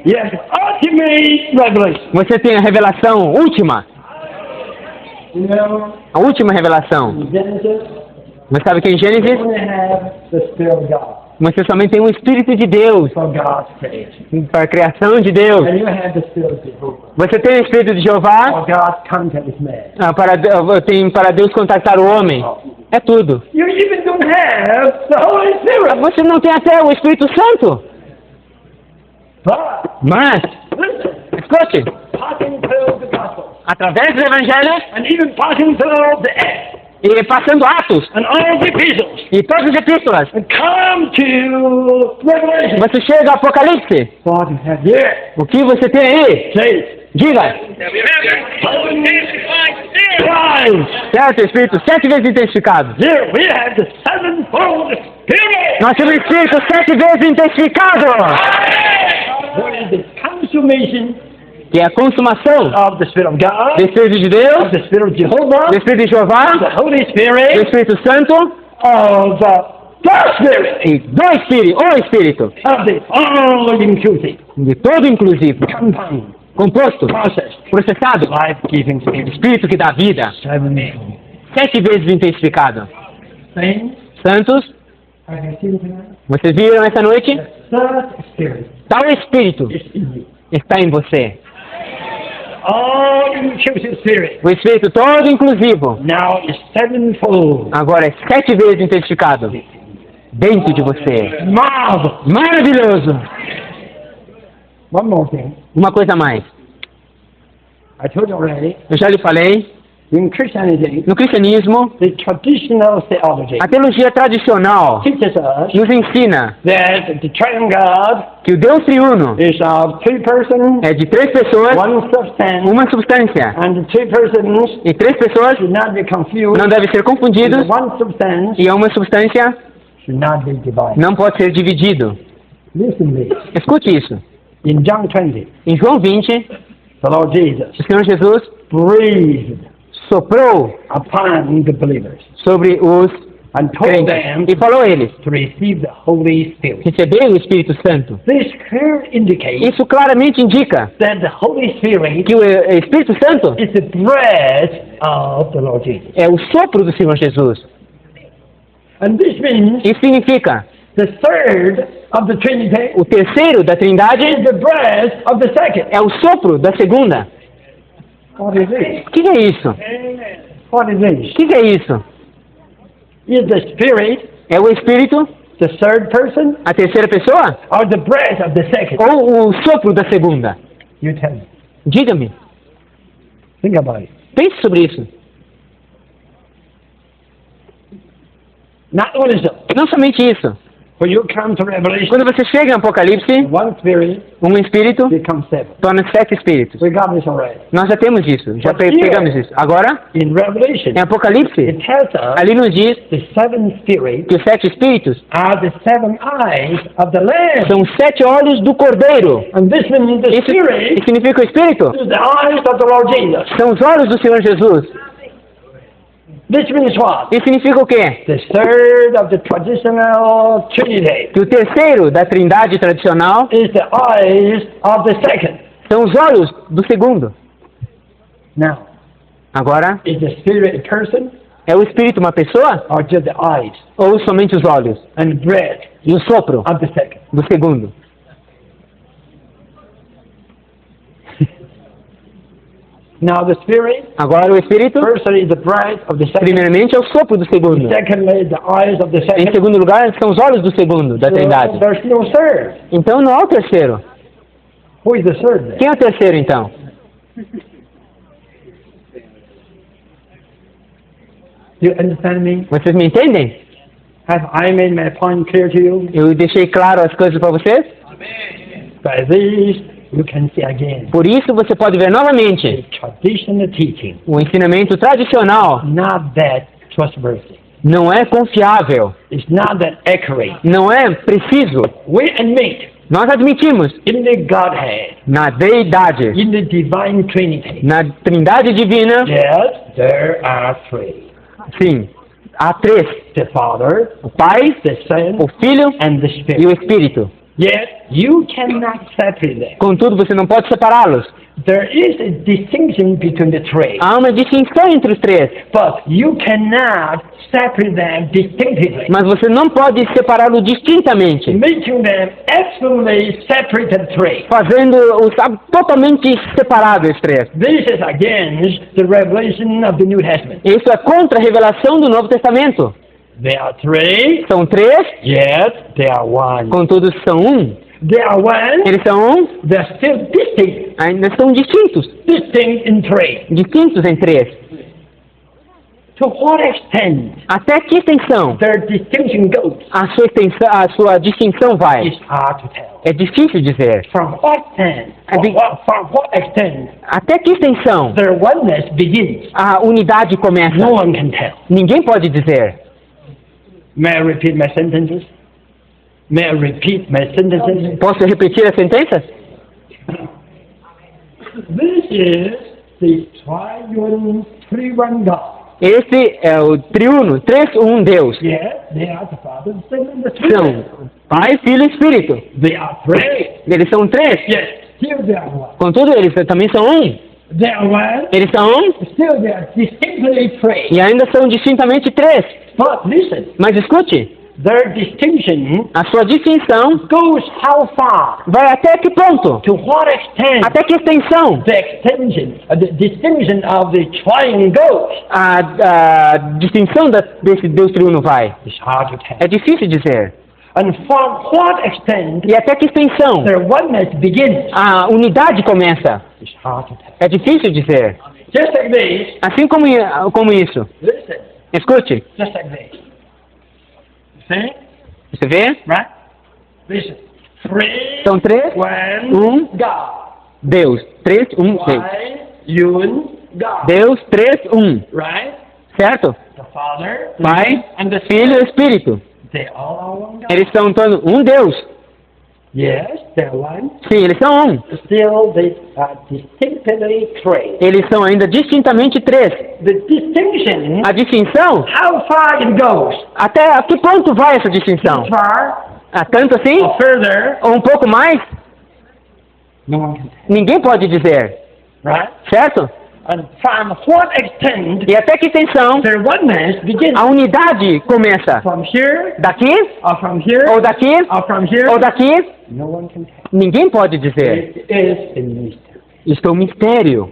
S1: Yes, ultimate revelation.
S2: Você tem a revelação última.
S1: You know,
S2: A última revelação.
S1: in Genesis,
S2: Você sabe que em
S1: you
S2: Gênesis,
S1: only have the Spirit of God
S2: você somente tem o Espírito de Deus,
S1: for God's creation.
S2: para a criação de Deus.
S1: And you have the Spirit of Jehovah
S2: Você tem o Espírito de Jeová
S1: for God's contact with man.
S2: para Deus contactar o homem. É tudo.
S1: You even don't have the Holy Spirit.
S2: Você não tem até o Espírito Santo.
S1: But,
S2: Mas,
S1: listen,
S2: escute,
S1: passing through the gospel
S2: através do Evangelho
S1: and even passing through the Acts
S2: e passando Atos
S1: and all the epistles
S2: e todas as epístolas,
S1: and come to Revelation.
S2: você chega ao Apocalipse.
S1: What you have here?
S2: O que você tem aí?
S1: Say it.
S2: Diga.
S1: Christ.
S2: Certo, Espírito 7 vezes intensificado.
S1: Here we have the sevenfold Spirit.
S2: Nós temos o Espírito 7 vezes intensificado,
S1: What is the consummation
S2: que é a consumação
S1: of the Spirit of God,
S2: do Espírito de
S1: of
S2: Deus,
S1: the Spirit of Jehovah,
S2: do Espírito de
S1: the
S2: Jeová,
S1: Holy
S2: do
S1: Spirit,
S2: Espírito Santo
S1: of the Spirit,
S2: e do Espírito, o Espírito,
S1: of the all-inclusive,
S2: de todo inclusivo,
S1: compound,
S2: composto,
S1: processed,
S2: processado,
S1: life-giving Spirit.
S2: Espírito que dá vida,
S1: Sevenfold.
S2: 7 vezes intensificado.
S1: Saints,
S2: Santos,
S1: have you seen tonight?
S2: vocês viram essa noite?
S1: The third Spirit
S2: Tal Espírito
S1: is in you.
S2: está em você.
S1: All-inclusive Spirit
S2: O Espírito todo inclusivo,
S1: now is sevenfold.
S2: agora é 7 vezes intensificado dentro de você.
S1: Marvel.
S2: Maravilhoso!
S1: One more thing.
S2: Uma coisa a mais.
S1: I told you already,
S2: Eu já lhe falei,
S1: In Christianity,
S2: No cristianismo,
S1: the traditional theology
S2: a teologia tradicional
S1: teaches us
S2: nos ensina
S1: that the triune God
S2: que o Deus triuno
S1: is of three persons,
S2: é de 3 pessoas,
S1: one substance,
S2: uma substância.
S1: and the three persons
S2: E 3 pessoas
S1: should not be confused.
S2: não devem ser confundidos,
S1: The one substance
S2: e uma substância
S1: should not be divided.
S2: não pode ser dividido.
S1: Listen to this.
S2: Escute isso.
S1: In John 20,
S2: Em João 20,
S1: the Lord Jesus
S2: o Senhor Jesus
S1: breathed
S2: soprou
S1: upon the believers
S2: sobre os
S1: and told them
S2: crentes e falou a eles:
S1: to receive the Holy Spirit.
S2: receber o Espírito Santo.
S1: This clearly indicates
S2: Isso claramente indica
S1: that the Holy Spirit
S2: que o Espírito Santo
S1: is the breath of the Lord Jesus.
S2: é o sopro do Senhor Jesus.
S1: And this means
S2: Isso significa
S1: the third of the Trinity
S2: o terceiro da Trindade
S1: is the breath of the second.
S2: é o sopro da segunda.
S1: What is this?
S2: O que é isso?
S1: What is this?
S2: O que é isso?
S1: Is the Spirit
S2: É o Espírito,
S1: the third person
S2: a terceira pessoa,
S1: or the breath of the second?
S2: ou o sopro da segunda?
S1: You tell me.
S2: Diga-me.
S1: Think about it.
S2: Pense sobre isso.
S1: Not only so.
S2: Não somente isso.
S1: When you come to Revelation,
S2: Quando você chega em Apocalipse,
S1: one Spirit
S2: um espírito
S1: becomes seven.
S2: torna 7 espíritos.
S1: We got this already.
S2: Nós já temos isso, já
S1: But here-
S2: pegamos isso. Agora,
S1: In Revelation,
S2: em Apocalipse,
S1: it tells us
S2: ali nos diz
S1: the seven spirits
S2: que os 7 espíritos
S1: are the seven eyes of the Lamb.
S2: são os 7 olhos do Cordeiro.
S1: And this means the
S2: Isso
S1: Spirit
S2: significa o Espírito?
S1: is the eyes of the Lord Jesus.
S2: São os olhos do Senhor Jesus.
S1: This means what?
S2: Isso significa o quê?
S1: The third of the traditional Trinity
S2: Que o terceiro da Trindade tradicional
S1: is the eyes of the second.
S2: são os olhos do segundo.
S1: Now,
S2: Agora,
S1: is the Spirit a person
S2: é o Espírito uma pessoa
S1: or just the eyes
S2: ou somente os olhos?
S1: and breath
S2: E o sopro
S1: of the second?
S2: do segundo?
S1: Now, the Spirit,
S2: Agora, o Espírito,
S1: firstly, is the breath of the second.
S2: primeiramente, é o sopro do segundo.
S1: Secondly, the eyes of the
S2: Em
S1: second.
S2: segundo lugar, são os olhos do segundo, da
S1: So
S2: Trindade.
S1: there's no third.
S2: Então, não é o terceiro.
S1: Who is the third then?
S2: Quem é o terceiro, então?
S1: Do you understand me?
S2: Vocês me entendem?
S1: Have I made my point clear to you?
S2: Eu deixei claro as coisas para vocês?
S1: By this, you can see again.
S2: Por isso, você pode ver novamente
S1: The traditional teaching,
S2: o ensinamento tradicional
S1: not that trustworthy.
S2: não é confiável,
S1: It's not that accurate.
S2: não é preciso.
S1: We admit
S2: Nós admitimos
S1: in the Godhead,
S2: na deidade,
S1: in the divine Trinity,
S2: na Trindade divina,
S1: yes, there are three.
S2: sim, há 3:
S1: The Father,
S2: o Pai,
S1: the Son,
S2: o Filho
S1: and the
S2: e
S1: Spirit.
S2: o Espírito.
S1: Yet, you cannot separate them.
S2: Contudo, você não pode separá-los.
S1: There is a distinction between the three,
S2: Há uma distinção entre os 3,
S1: but you cannot separate them distinctively,
S2: mas você não pode separá-los distintamente,
S1: making them absolutely separated three.
S2: fazendo-os totalmente separáveis 3.
S1: This is against the revelation of the New Testament.
S2: Isso é contra a revelação do Novo Testamento.
S1: They are three,
S2: São 3,
S1: yet they are one.
S2: contudo são
S1: They are one,
S2: Eles são
S1: they're still distinct,
S2: ainda são distintos,
S1: distinct in three.
S2: distintos em 3.
S1: To what extent
S2: Até que extensão
S1: their distinction goes
S2: a sua distinção vai?
S1: is hard to tell.
S2: É difícil dizer.
S1: From what extent, from what extent
S2: Até que extensão
S1: their oneness begins,
S2: a unidade
S1: no
S2: começa?
S1: one can tell.
S2: Ninguém pode dizer.
S1: May I repeat my sentences? May I repeat my sentences?
S2: Posso repetir as sentenças?
S1: This is the triune, three-one God.
S2: Esse é o triuno, 3, 1 Deus.
S1: Yes, they are the Father, the Son, and the Spirit.
S2: São Pai, Filho e Espírito.
S1: They are three.
S2: Eles são 3.
S1: Yes, still they are one.
S2: Contudo, eles também são 1.
S1: They are one.
S2: Eles são 1
S1: Still they are distinctly three.
S2: e ainda são distintamente 3.
S1: But listen,
S2: Mas escute,
S1: their distinction
S2: a sua distinção
S1: goes how far?
S2: vai até que ponto?
S1: To what extent?
S2: Até que extensão
S1: The extension, the distinction of the triune goes.
S2: a distinção desse Deus triuno vai?
S1: It's hard to tell.
S2: É difícil dizer.
S1: And from what extent
S2: E até que extensão
S1: their oneness begins.
S2: a unidade começa?
S1: It's hard to tell.
S2: É difícil dizer.
S1: Just like this.
S2: Assim como isso.
S1: Listen.
S2: Escute.
S1: Just like this. See?
S2: Você vê?
S1: Right? Listen. Three.
S2: São três.
S1: One. God.
S2: Deus. 3, 1, Deus.
S1: Why? Yun. God.
S2: Deus, 3, 1.
S1: Right?
S2: Certo?
S1: The Father.
S2: Pai,
S1: And the
S2: Filho e Espírito.
S1: They all are one God.
S2: Eles são todos um Deus.
S1: Yes, they're one.
S2: Sim, eles são um.
S1: Still, they are distinctly three.
S2: Eles são ainda distintamente três.
S1: The distinction,
S2: A distinção,
S1: how far it goes.
S2: até a que ponto vai essa distinção?
S1: Far
S2: Tanto assim?
S1: or further,
S2: Ou um pouco mais?
S1: no one can tell.
S2: Ninguém pode dizer.
S1: Right?
S2: Certo?
S1: And from what extent
S2: E até que extensão
S1: their oneness begins?
S2: a unidade começa?
S1: From here,
S2: Daqui?
S1: or from here,
S2: Ou daqui?
S1: or from here?
S2: Ou daqui?
S1: No one can tell.
S2: Ninguém pode dizer.
S1: It is a mystery.
S2: Isto é um mistério.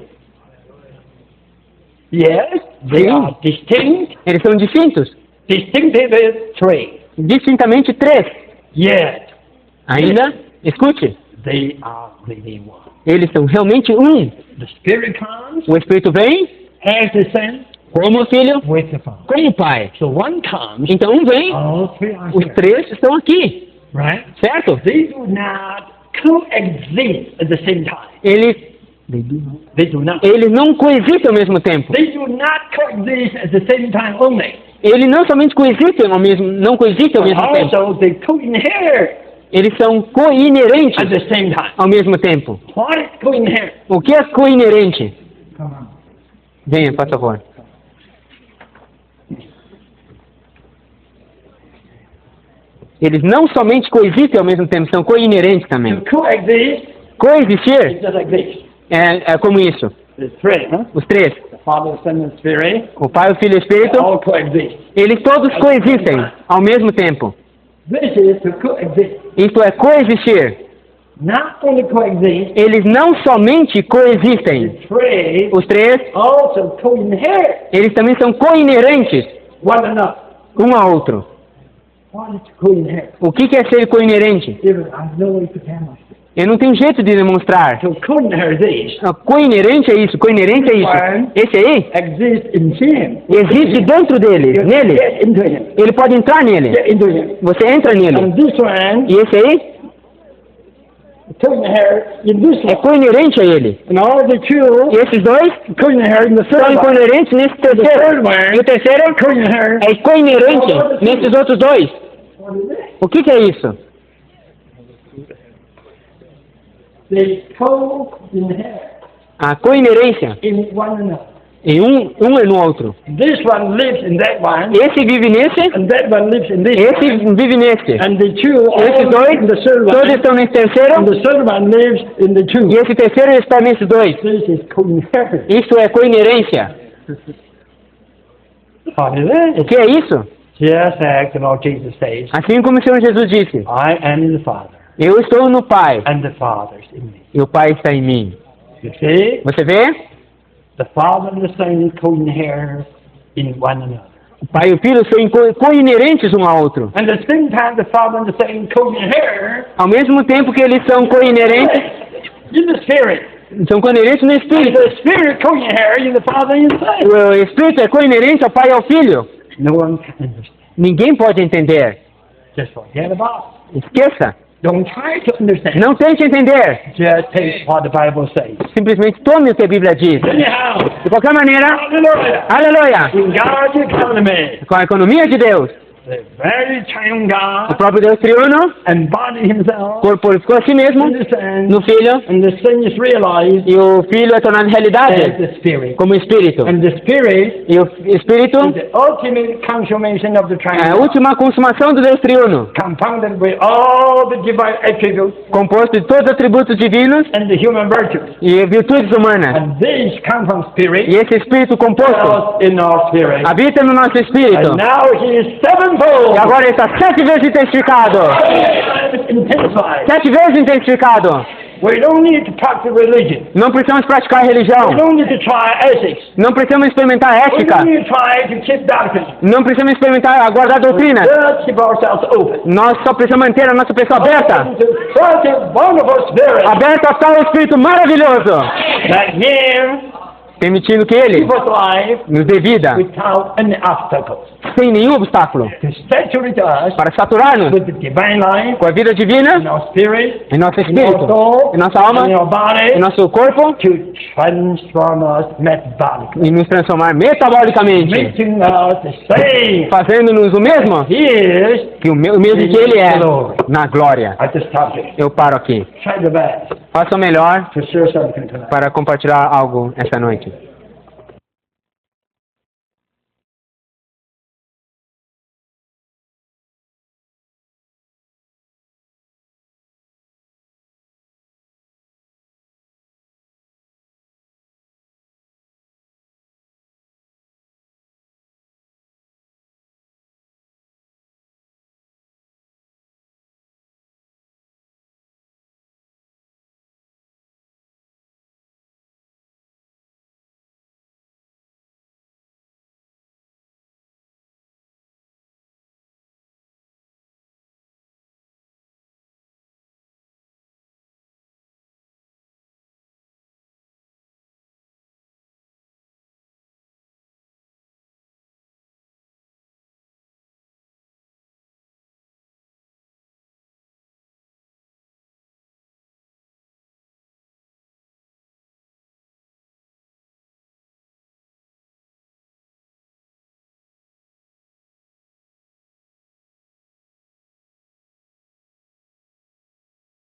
S1: Yes, they
S2: Sim.
S1: are distinct,
S2: Eles são distintos.
S1: distinctively three.
S2: Distintamente três.
S1: Yet,
S2: Ainda, escute,
S1: they are really one.
S2: eles são realmente um.
S1: The Spirit comes,
S2: O Espírito vem
S1: has the Son,
S2: como o Filho,
S1: with the Father.
S2: como o Pai.
S1: So one comes,
S2: Então um vem,
S1: all three are
S2: os
S1: here.
S2: três estão aqui,
S1: Right?
S2: certo?
S1: They do not coexist at the same time.
S2: Eles
S1: They do not.
S2: não coexistem ao mesmo tempo.
S1: They do not coexist at the same time only.
S2: Eles não somente coexistem ao mesmo, não coexistem ao
S1: But
S2: mesmo tempo.
S1: also they co-inherit
S2: Eles são coinerentes
S1: at the same time.
S2: ao mesmo tempo.
S1: What is co-inherit?
S2: O que é coinerente?
S1: Come on.
S2: Venha, por favor. Eles não somente coexistem ao mesmo tempo, são coinerentes também.
S1: To coexist
S2: Coexistir
S1: is just like this.
S2: é como isso.
S1: The three, huh?
S2: Os três,
S1: The Father, the Son, and the Spirit,
S2: o Pai, o Filho e o
S1: they
S2: Espírito,
S1: all coexist.
S2: eles todos coexistem ao mesmo tempo.
S1: This is to coexist.
S2: Isto é coexistir.
S1: Not only coexist,
S2: Eles não somente coexistem.
S1: the three
S2: Os três,
S1: also co-inherit
S2: eles também são coinerentes
S1: one another.
S2: um ao outro.
S1: What is co-inherit?
S2: O que é ser coinerente?
S1: Even I have no way to demonstrate.
S2: Eu não tenho jeito de demonstrar.
S1: So co-inherit is
S2: Coinerente é isso, coinerente é isso. Esse aí
S1: exist in him.
S2: existe dentro dele,
S1: You
S2: nele.
S1: get into him.
S2: Ele pode entrar nele.
S1: Get into him.
S2: Você entra nele.
S1: And this one,
S2: E esse aí
S1: co-inherit in this
S2: é
S1: one.
S2: coinerente a ele.
S1: And all the two
S2: E esses dois
S1: co-inherit in the
S2: são
S1: third one.
S2: coinerentes nesse
S1: The
S2: terceiro.
S1: third one
S2: E o terceiro
S1: co-inherit.
S2: é coinerente nesses outros dois.
S1: What is it?
S2: O que é isso?
S1: They co-inherit
S2: A coinerência
S1: in one another.
S2: em um e no outro.
S1: This one lives in that one,
S2: Esse vive nesse,
S1: and that one lives in this
S2: esse
S1: one.
S2: vive nesse.
S1: And the two all
S2: Esses dois,
S1: live in the third
S2: todos
S1: one.
S2: estão nesse
S1: And
S2: terceiro,
S1: the third one lives in the two.
S2: e esse terceiro está nesses dois.
S1: This is co-inherit.
S2: Isso é coinerência.
S1: What is it?
S2: O que é isso?
S1: Just as the Lord Jesus says,
S2: Assim como o Senhor Jesus disse,
S1: I am in the Father,
S2: eu estou no Pai
S1: and the Father is in me.
S2: e o Pai está em mim.
S1: You see,
S2: Você vê?
S1: the Father and the Son co-inherit in one another.
S2: O Pai e o Filho são coinerentes um ao outro.
S1: And at the same time, the Father and the Son co-inherit
S2: Ao mesmo tempo que eles são coinerentes,
S1: in the Spirit.
S2: são coinerentes no
S1: And
S2: Espírito.
S1: the Spirit co-inherit in the Father and the Son.
S2: O Espírito é coinerente ao Pai e ao Filho.
S1: No one can understand.
S2: Ninguém pode entender.
S1: Just forget about it.
S2: Esqueça.
S1: Don't try to understand.
S2: Não tente entender.
S1: Just take what the Bible says.
S2: Simplesmente tome o que a Bíblia diz.
S1: Anyhow,
S2: De qualquer maneira,
S1: hallelujah.
S2: aleluia,
S1: In God's economy,
S2: com a economia de Deus,
S1: the very triune
S2: o
S1: God
S2: próprio Deus triuno
S1: embodied himself
S2: corporificou a si mesmo
S1: in the Son,
S2: no Filho,
S1: and the Son is realized
S2: e o Filho é tornado
S1: as
S2: realidade
S1: the Spirit.
S2: como Espírito.
S1: And the Spirit
S2: E o Espírito
S1: is the ultimate consummation of the triune
S2: é a
S1: God,
S2: última consumação do Deus triuno,
S1: compounded with all the divine attributes
S2: composto de todos os atributos divinos
S1: and the human virtues.
S2: e virtudes humanas.
S1: And these come from Spirit,
S2: E esse Espírito composto
S1: dwells in our spirit.
S2: habita no nosso Espírito.
S1: And now he is sevenfold.
S2: E agora ele está 7 vezes intensificado.
S1: Intensified.
S2: 7 vezes intensificado.
S1: We don't need to practice religion.
S2: Não precisamos praticar
S1: We
S2: religião.
S1: don't need to try ethics.
S2: Não precisamos experimentar
S1: We
S2: ética.
S1: don't need to try to keep doctrine.
S2: Não precisamos experimentar aguardar doutrina.
S1: Just keep ourselves open.
S2: Nós só precisamos manter a nossa pessoa aberta.
S1: Open to such a wonderful spirit
S2: Aberta está o Espírito maravilhoso.
S1: that here
S2: permitindo que Ele
S1: give us life
S2: nos dê vida
S1: without any obstacles.
S2: sem nenhum obstáculo,
S1: To saturate us
S2: para saturar-nos
S1: with the divine life
S2: com a vida
S1: in
S2: divina
S1: our spirit,
S2: em nosso
S1: in our
S2: espírito,
S1: soul,
S2: em nossa alma,
S1: in our body,
S2: em nosso corpo
S1: to transform us metabolically,
S2: e nos transformar metabolicamente,
S1: making us the same
S2: fazendo-nos o mesmo
S1: He is.
S2: que o mesmo que Ele é na glória.
S1: I just stop it.
S2: Eu paro aqui.
S1: Try the best
S2: Faça o melhor
S1: to share something tonight.
S2: para compartilhar algo essa noite.